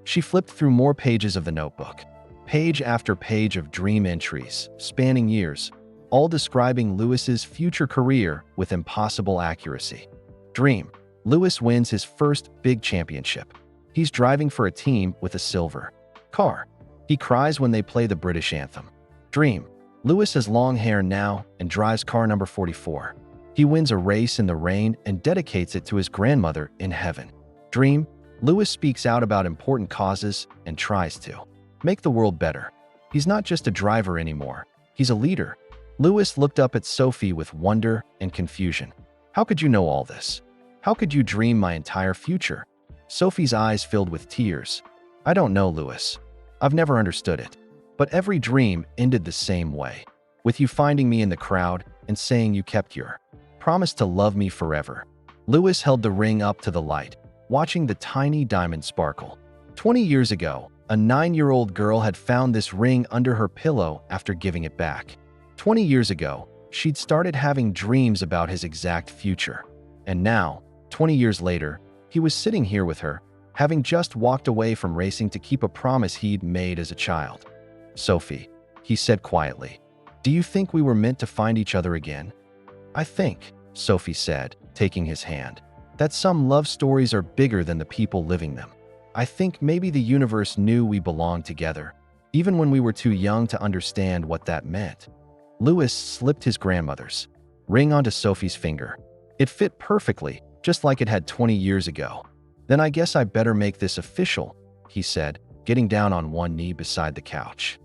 She flipped through more pages of the notebook. Page after page of dream entries, spanning years, all describing Louis's future career with impossible accuracy. Dream. Louis wins his first big championship. He's driving for a team with a silver car. He cries when they play the British anthem. Dream. Louis has long hair now and drives car number 44. He wins a race in the rain and dedicates it to his grandmother in heaven. Dream. Louis speaks out about important causes and tries to make the world better. He's not just a driver anymore. He's a leader. Louis looked up at Sophie with wonder and confusion. "How could you know all this? How could you dream my entire future?" Sophie's eyes filled with tears. "I don't know, Louis. I've never understood it. But every dream ended the same way, with you finding me in the crowd and saying you kept your promise to love me forever." Louis held the ring up to the light, watching the tiny diamond sparkle. 20 years ago, a 9-year-old girl had found this ring under her pillow after giving it back. 20 years ago, she'd started having dreams about his exact future. And now, 20 years later, he was sitting here with her, having just walked away from racing to keep a promise he'd made as a child. "Sophie," he said quietly, "do you think we were meant to find each other again?" "I think," Sophie said, taking his hand, "that some love stories are bigger than the people living them. I think maybe the universe knew we belonged together, even when we were too young to understand what that meant." Louis slipped his grandmother's ring onto Sophie's finger. It fit perfectly, just like it had 20 years ago. "Then I guess I better make this official," he said, getting down on one knee beside the couch.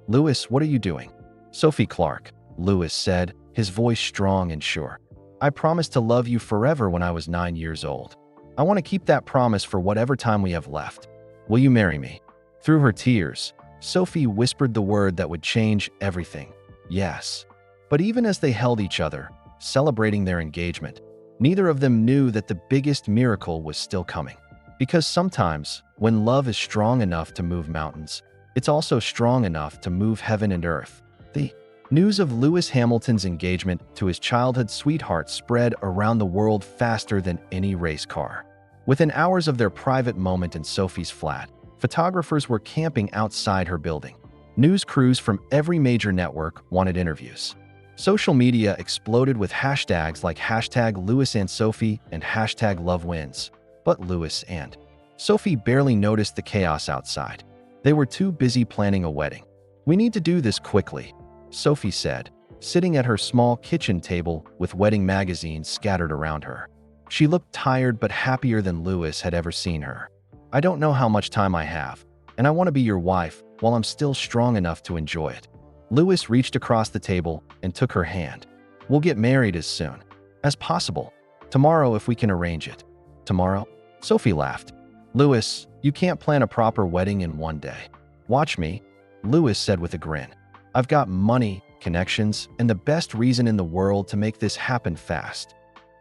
"Louis, what are you doing?" "Sophie Clark," Louis said, his voice strong and sure. "I promised to love you forever when I was 9 years old. I want to keep that promise for whatever time we have left. Will you marry me?" Through her tears, Sophie whispered the word that would change everything. Yes. But even as they held each other, celebrating their engagement, neither of them knew that the biggest miracle was still coming. Because sometimes, when love is strong enough to move mountains, it's also strong enough to move heaven and earth. The news of Lewis Hamilton's engagement to his childhood sweetheart spread around the world faster than any race car. Within hours of their private moment in Sophie's flat, photographers were camping outside her building. News crews from every major network wanted interviews. Social media exploded with hashtags like #LewisandSophie and #LoveWins. But Louis and Sophie barely noticed the chaos outside. They were too busy planning a wedding. "We need to do this quickly," Sophie said, sitting at her small kitchen table with wedding magazines scattered around her. She looked tired but happier than Louis had ever seen her. "I don't know how much time I have, and I want to be your wife while I'm still strong enough to enjoy it." Louis reached across the table and took her hand. "We'll get married as soon as possible. Tomorrow if we can arrange it." "Tomorrow?" Sophie laughed. "Louis, you can't plan a proper wedding in one day." "Watch me," Louis said with a grin. "I've got money, connections, and the best reason in the world to make this happen fast."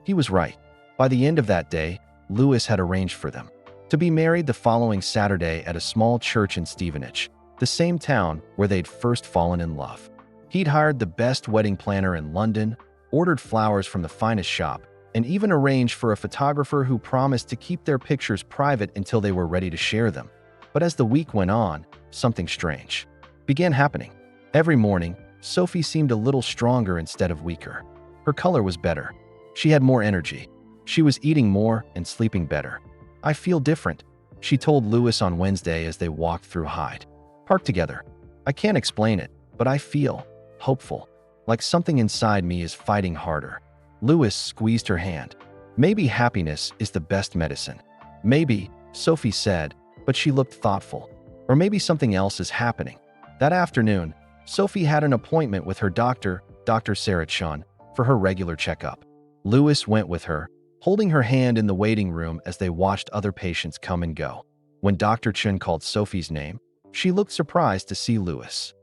He was right. By the end of that day, Louis had arranged for them to be married the following Saturday at a small church in Stevenage, the same town where they'd first fallen in love. He'd hired the best wedding planner in London, ordered flowers from the finest shop, and even arranged for a photographer who promised to keep their pictures private until they were ready to share them. But as the week went on, something strange began happening. Every morning, Sophie seemed a little stronger instead of weaker. Her color was better. She had more energy. She was eating more and sleeping better. "I feel different," she told Louis on Wednesday as they walked through Hyde Park together. "I can't explain it, but I feel hopeful, like something inside me is fighting harder." Louis squeezed her hand. "Maybe happiness is the best medicine." "Maybe," Sophie said, but she looked thoughtful. "Or maybe something else is happening." That afternoon, Sophie had an appointment with her doctor, Dr. Sarah Chun, for her regular checkup. Louis went with her, holding her hand in the waiting room as they watched other patients come and go. When Dr. Chun called Sophie's name, she looked surprised to see Louis.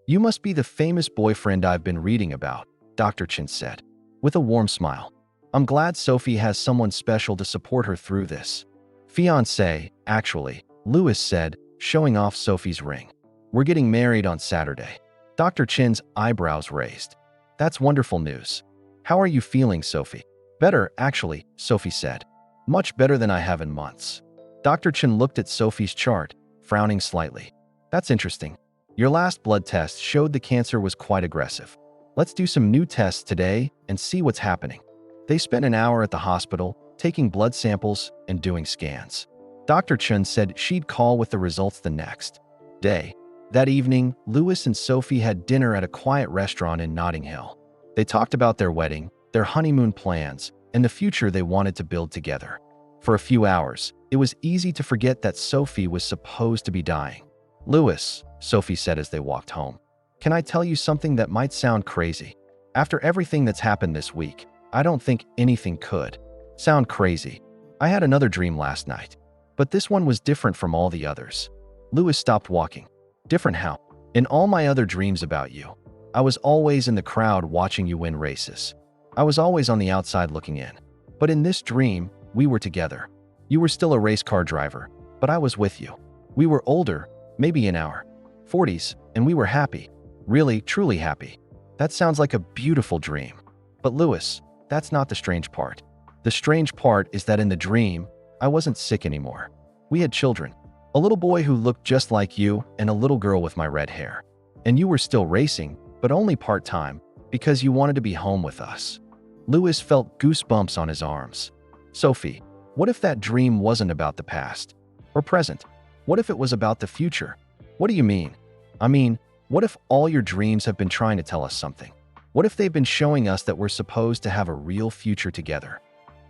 "You must be the famous boyfriend I've been reading about," Dr. Chun said, with a warm smile. "I'm glad Sophie has someone special to support her through this." "Fiancé, actually," Louis said, showing off Sophie's ring. "We're getting married on Saturday." Dr. Chin's eyebrows raised. "That's wonderful news. How are you feeling, Sophie?" "Better, actually," Sophie said. "Much better than I have in months." Dr. Chin looked at Sophie's chart, frowning slightly. "That's interesting. Your last blood test showed the cancer was quite aggressive. Let's do some new tests today and see what's happening." They spent an hour at the hospital, taking blood samples and doing scans. Dr. Chun said she'd call with the results the next day. That evening, Louis and Sophie had dinner at a quiet restaurant in Notting Hill. They talked about their wedding, their honeymoon plans, and the future they wanted to build together. For a few hours, it was easy to forget that Sophie was supposed to be dying. "Louis," Sophie said as they walked home, "can I tell you something that might sound crazy? After everything that's happened this week, I don't think anything could sound crazy. I had another dream last night, but this one was different from all the others." Louis stopped walking. "Different how?" "In all my other dreams about you, I was always in the crowd watching you win races. I was always on the outside looking in. But in this dream, we were together. You were still a race car driver, but I was with you. We were older, maybe in our 40s, and we were happy. Really, truly happy." "That sounds like a beautiful dream." "But Louis, that's not the strange part. The strange part is that in the dream, I wasn't sick anymore. We had children. A little boy who looked just like you and a little girl with my red hair. And you were still racing, but only part-time, because you wanted to be home with us." Louis felt goosebumps on his arms. "Sophie, what if that dream wasn't about the past or present? What if it was about the future?" "What do you mean?" "I mean, what if all your dreams have been trying to tell us something? What if they've been showing us that we're supposed to have a real future together?"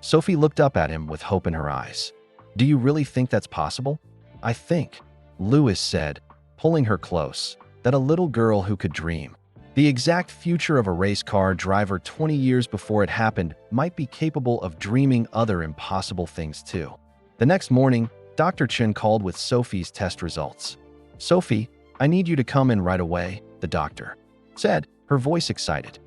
Sophie looked up at him with hope in her eyes. "Do you really think that's possible?" "I think," Louis said, pulling her close, "that a little girl who could dream the exact future of a race car driver 20 years before it happened might be capable of dreaming other impossible things too." The next morning, Dr. Chin called with Sophie's test results. "Sophie, I need you to come in right away," the doctor said, her voice excited.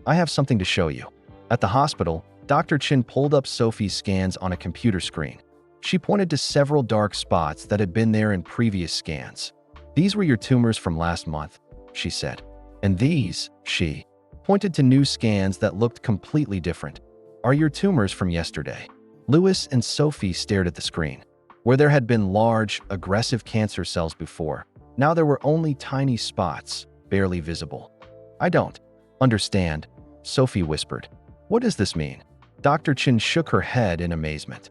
"I have something to show you." At the hospital, Dr. Chin pulled up Sophie's scans on a computer screen. She pointed to several dark spots that had been there in previous scans. "These were your tumors from last month," she said. "And these," she pointed to new scans that looked completely different, "are your tumors from yesterday." Louis and Sophie stared at the screen. Where there had been large, aggressive cancer cells before, now there were only tiny spots, barely visible. "I don't understand," Sophie whispered. "What does this mean?" Dr. Chin shook her head in amazement.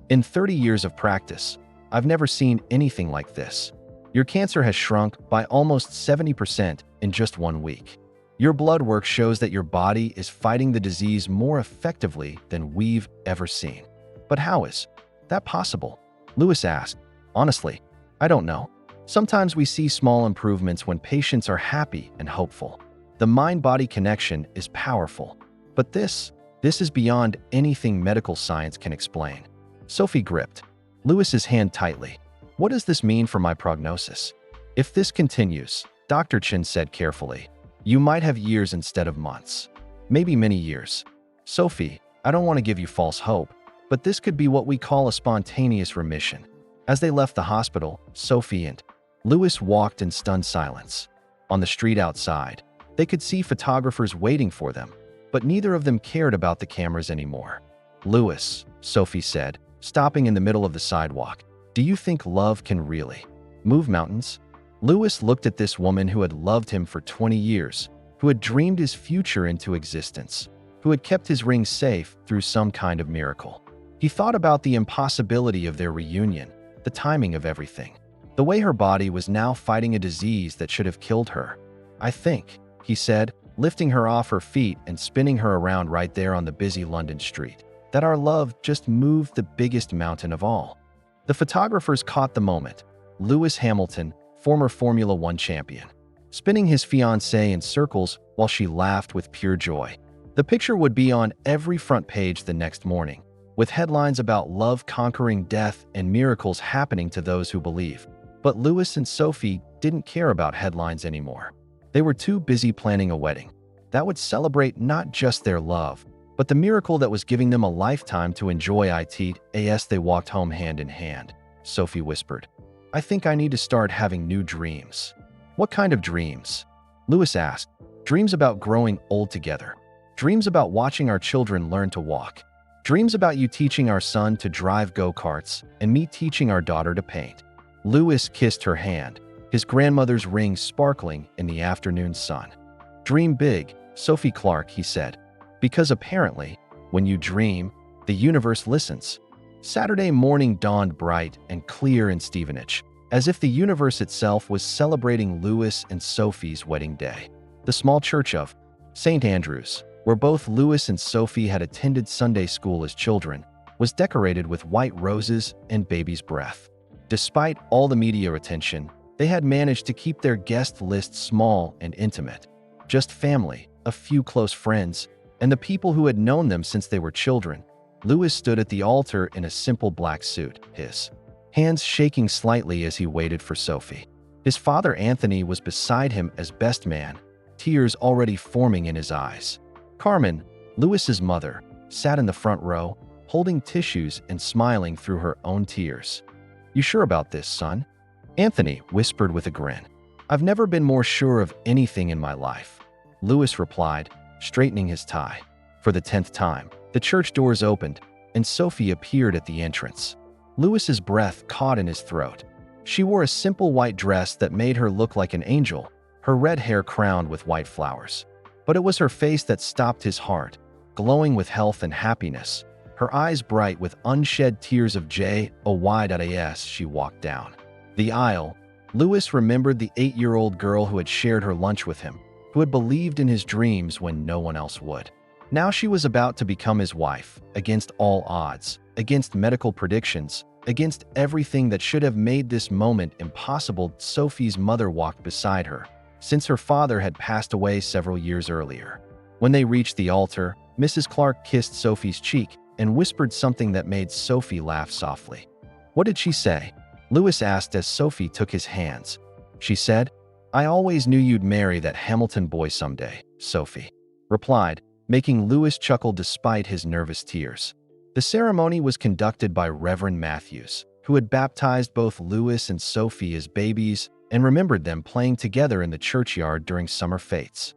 "In 30 years of practice, I've never seen anything like this. Your cancer has shrunk by almost 70% in just 1 week. Your blood work shows that your body is fighting the disease more effectively than we've ever seen. But how is that possible? Lewis asked. Honestly, I don't know. Sometimes we see small improvements when patients are happy and hopeful. The mind-body connection is powerful. But this is beyond anything medical science can explain. Sophie gripped Lewis's hand tightly. What does this mean for my prognosis? If this continues, Dr. Chen said carefully, you might have years instead of months. Maybe many years. Sophie, I don't want to give you false hope, but this could be what we call a spontaneous remission. As they left the hospital, Sophie and Lewis walked in stunned silence. On the street outside, they could see photographers waiting for them, but neither of them cared about the cameras anymore. Lewis, Sophie said, stopping in the middle of the sidewalk, do you think love can really move mountains? Lewis looked at this woman who had loved him for 20 years, who had dreamed his future into existence, who had kept his ring safe through some kind of miracle. He thought about the impossibility of their reunion, the timing of everything, the way her body was now fighting a disease that should have killed her. I think, he said, lifting her off her feet and spinning her around right there on the busy London street, that our love just moved the biggest mountain of all. The photographers caught the moment. Lewis Hamilton, former Formula One champion, spinning his fiancée in circles while she laughed with pure joy. The picture would be on every front page the next morning, with headlines about love conquering death and miracles happening to those who believe. But Lewis and Sophie didn't care about headlines anymore. They were too busy planning a wedding that would celebrate not just their love, but the miracle that was giving them a lifetime to enjoy it. As they walked home hand in hand, Sophie whispered, I think I need to start having new dreams. What kind of dreams? Lewis asked. Dreams about growing old together. Dreams about watching our children learn to walk. Dreams about you teaching our son to drive go-karts and me teaching our daughter to paint. Lewis kissed her hand, his grandmother's ring sparkling in the afternoon sun. Dream big, Sophie Clark, he said, because apparently, when you dream, the universe listens. Saturday morning dawned bright and clear in Stevenage, as if the universe itself was celebrating Lewis and Sophie's wedding day. The small church of St. Andrew's, where both Lewis and Sophie had attended Sunday school as children, was decorated with white roses and baby's breath. Despite all the media attention, they had managed to keep their guest list small and intimate. Just family, a few close friends, and the people who had known them since they were children. Lewis stood at the altar in a simple black suit, his hands shaking slightly as he waited for Sophie. His father Anthony was beside him as best man, tears already forming in his eyes. Carmen, Lewis's mother, sat in the front row, holding tissues and smiling through her own tears. You sure about this, son? Anthony whispered with a grin. I've never been more sure of anything in my life, Lewis replied, straightening his tie. For the 10th time, the church doors opened, and Sophie appeared at the entrance. Lewis's breath caught in his throat. She wore a simple white dress that made her look like an angel, her red hair crowned with white flowers. But it was her face that stopped his heart, glowing with health and happiness, her eyes bright with unshed tears of joy. As she walked down the aisle, Lewis remembered the 8-year-old girl who had shared her lunch with him, who had believed in his dreams when no one else would. Now she was about to become his wife, against all odds, against medical predictions, against everything that should have made this moment impossible. Sophie's mother walked beside her, since her father had passed away several years earlier. When they reached the altar, Mrs. Clark kissed Sophie's cheek and whispered something that made Sophie laugh softly. What did she say? Lewis asked as Sophie took his hands. She said, I always knew you'd marry that Hamilton boy someday, Sophie replied, making Lewis chuckle despite his nervous tears. The ceremony was conducted by Reverend Matthews, who had baptized both Lewis and Sophie as babies and remembered them playing together in the churchyard during summer fetes.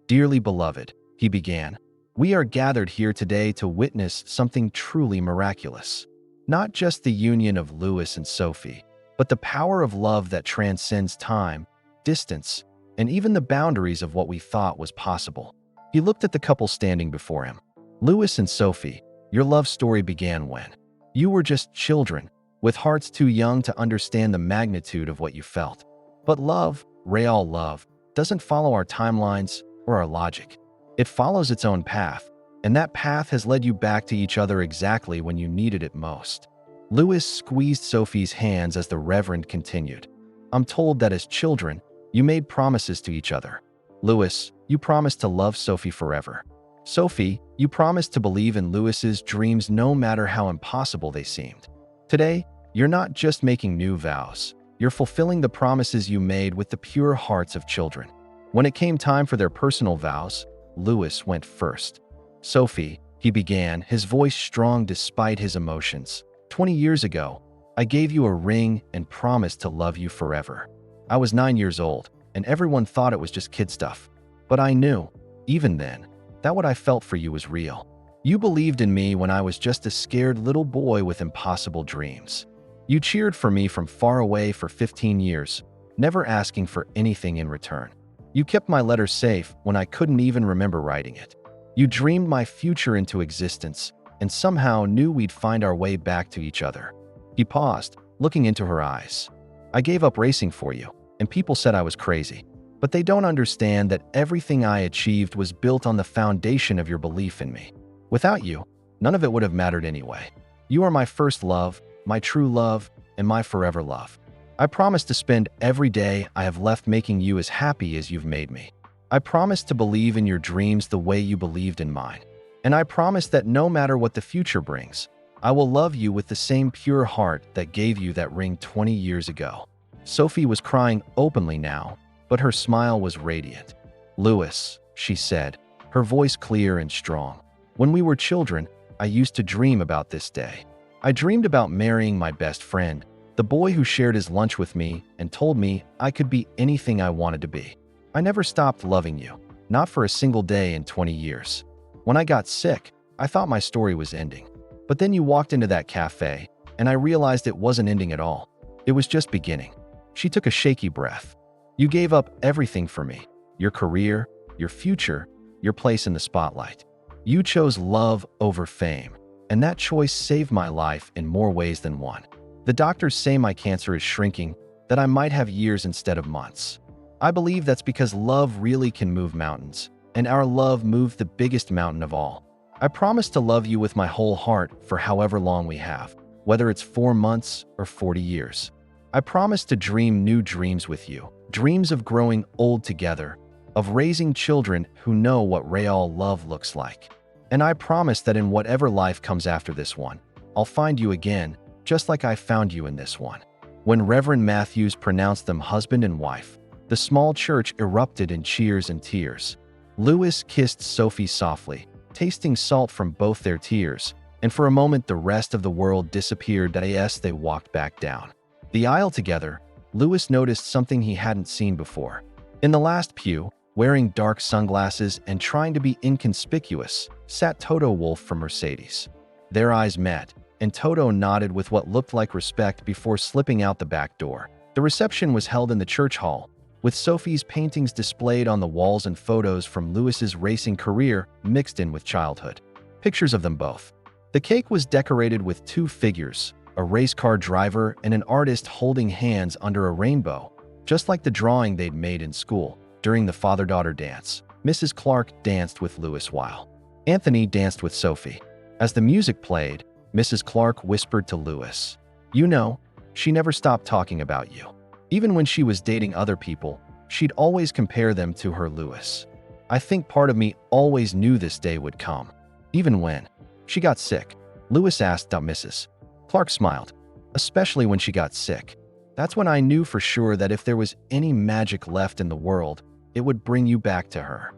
Dearly beloved, he began, we are gathered here today to witness something truly miraculous. Not just the union of Lewis and Sophie, but the power of love that transcends time, distance, and even the boundaries of what we thought was possible. He looked at the couple standing before him. Lewis and Sophie, your love story began when you were just children, with hearts too young to understand the magnitude of what you felt. But love, real love, doesn't follow our timelines, or our logic. It follows its own path, and that path has led you back to each other exactly when you needed it most. Louis squeezed Sophie's hands as the Reverend continued. I'm told that as children, you made promises to each other. Louis, you promised to love Sophie forever. Sophie, you promised to believe in Louis's dreams no matter how impossible they seemed. Today, you're not just making new vows. You're fulfilling the promises you made with the pure hearts of children. When it came time for their personal vows, Louis went first. Sophie, he began, his voice strong despite his emotions. 20 years ago, I gave you a ring and promised to love you forever. I was 9 years old, and everyone thought it was just kid stuff. But I knew, even then, that what I felt for you was real. You believed in me when I was just a scared little boy with impossible dreams. You cheered for me from far away for 15 years, never asking for anything in return. You kept my letter safe when I couldn't even remember writing it. You dreamed my future into existence and somehow knew we'd find our way back to each other. He paused, looking into her eyes. I gave up racing for you, and people said I was crazy. But they don't understand that everything I achieved was built on the foundation of your belief in me. Without you, none of it would have mattered anyway. You are my first love, my true love, and my forever love. I promise to spend every day I have left making you as happy as you've made me. I promise to believe in your dreams the way you believed in mine. And I promise that no matter what the future brings, I will love you with the same pure heart that gave you that ring 20 years ago. Sophie was crying openly now, but her smile was radiant. Louis, she said, her voice clear and strong. When we were children, I used to dream about this day. I dreamed about marrying my best friend, the boy who shared his lunch with me and told me I could be anything I wanted to be. I never stopped loving you, not for a single day in 20 years. When I got sick, I thought my story was ending. But then you walked into that cafe, and I realized it wasn't ending at all. It was just beginning. She took a shaky breath. You gave up everything for me, your career, your future, your place in the spotlight. You chose love over fame, and that choice saved my life in more ways than one. The doctors say my cancer is shrinking, that I might have years instead of months. I believe that's because love really can move mountains, and our love moved the biggest mountain of all. I promise to love you with my whole heart for however long we have, whether it's 4 months or 40 years. I promise to dream new dreams with you, dreams of growing old together, of raising children who know what real love looks like. And I promise that in whatever life comes after this one, I'll find you again, just like I found you in this one. When Reverend Matthews pronounced them husband and wife, the small church erupted in cheers and tears. Louis kissed Sophie softly, tasting salt from both their tears, and for a moment the rest of the world disappeared as they walked back down the aisle together. Louis noticed something he hadn't seen before. In the last pew, wearing dark sunglasses and trying to be inconspicuous, sat Toto Wolff from Mercedes. Their eyes met, and Toto nodded with what looked like respect before slipping out the back door. The reception was held in the church hall, with Sophie's paintings displayed on the walls and photos from Louis's racing career mixed in with childhood. Pictures of them both. The cake was decorated with 2 figures, a race car driver and an artist holding hands under a rainbow, just like the drawing they'd made in school. During the father-daughter dance, Mrs. Clark danced with Louis while Anthony danced with Sophie. As the music played, Mrs. Clark whispered to Louis, "You know, she never stopped talking about you. Even when she was dating other people, she'd always compare them to her Louis. I think part of me always knew this day would come." Even when she got sick, Louis asked Mrs. Clark smiled, "Especially when she got sick. That's when I knew for sure that if there was any magic left in the world, it would bring you back to her."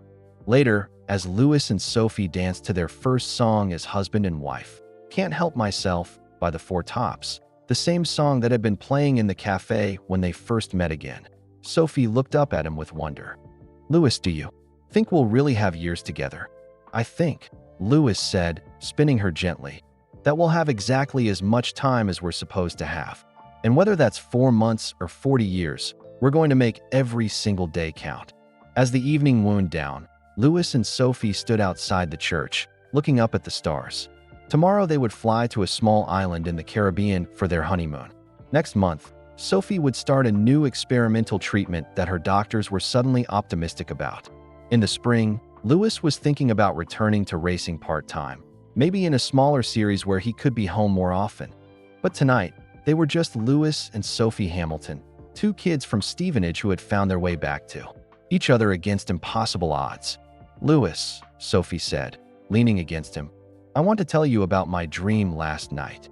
Later, as Louis and Sophie danced to their first song as husband and wife, "Can't Help Myself" by the Four Tops, the same song that had been playing in the cafe when they first met again, Sophie looked up at him with wonder. "Louis, do you think we'll really have years together?" "I think," Louis said, spinning her gently, "that we'll have exactly as much time as we're supposed to have. And whether that's 4 months or 40 years, we're going to make every single day count." As the evening wound down, Louis and Sophie stood outside the church, looking up at the stars. Tomorrow they would fly to a small island in the Caribbean for their honeymoon. Next month, Sophie would start a new experimental treatment that her doctors were suddenly optimistic about. In the spring, Lewis was thinking about returning to racing part-time, maybe in a smaller series where he could be home more often. But tonight, they were just Lewis and Sophie Hamilton, two kids from Stevenage who had found their way back to each other against impossible odds. "Lewis," Sophie said, leaning against him, "I want to tell you about my dream last night.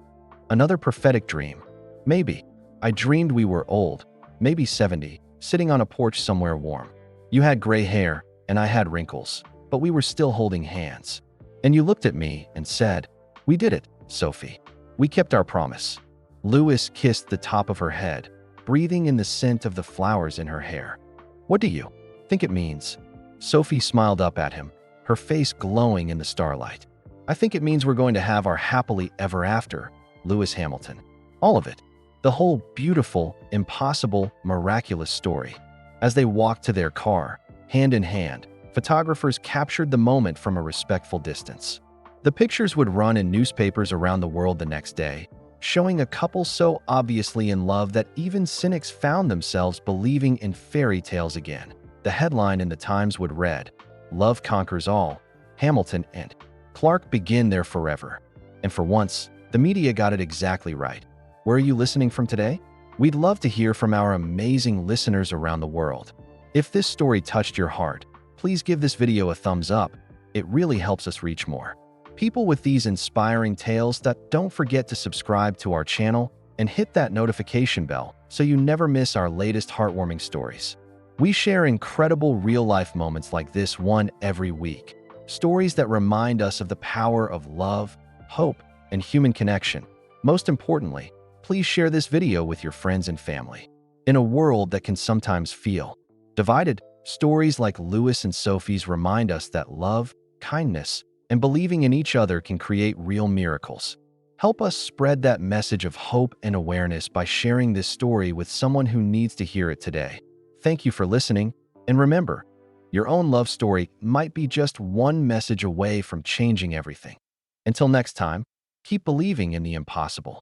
Another prophetic dream. Maybe. I dreamed we were old, maybe 70, sitting on a porch somewhere warm. You had gray hair, and I had wrinkles, but we were still holding hands. And you looked at me and said, 'We did it, Sophie. We kept our promise.'" Lewis kissed the top of her head, breathing in the scent of the flowers in her hair. "What do you think it means?" Sophie smiled up at him, her face glowing in the starlight. "I think it means we're going to have our happily ever after, Lewis Hamilton. All of it. The whole beautiful, impossible, miraculous story." As they walked to their car, hand in hand, photographers captured the moment from a respectful distance. The pictures would run in newspapers around the world the next day, showing a couple so obviously in love that even cynics found themselves believing in fairy tales again. The headline in the Times would read, "Love conquers all. Hamilton and Clark begin their forever." And for once, the media got it exactly right. Where are you listening from today? We'd love to hear from our amazing listeners around the world. If this story touched your heart, please give this video a thumbs up. It really helps us reach more people with these inspiring tales. Don't forget to subscribe to our channel and hit that notification bell so you never miss our latest heartwarming stories. We share incredible real-life moments like this one every week. Stories that remind us of the power of love, hope, and human connection. Most importantly, please share this video with your friends and family. In a world that can sometimes feel divided, stories like Lewis and Sophie's remind us that love, kindness, and believing in each other can create real miracles. Help us spread that message of hope and awareness by sharing this story with someone who needs to hear it today. Thank you for listening, and remember, your own love story might be just one message away from changing everything. Until next time, keep believing in the impossible.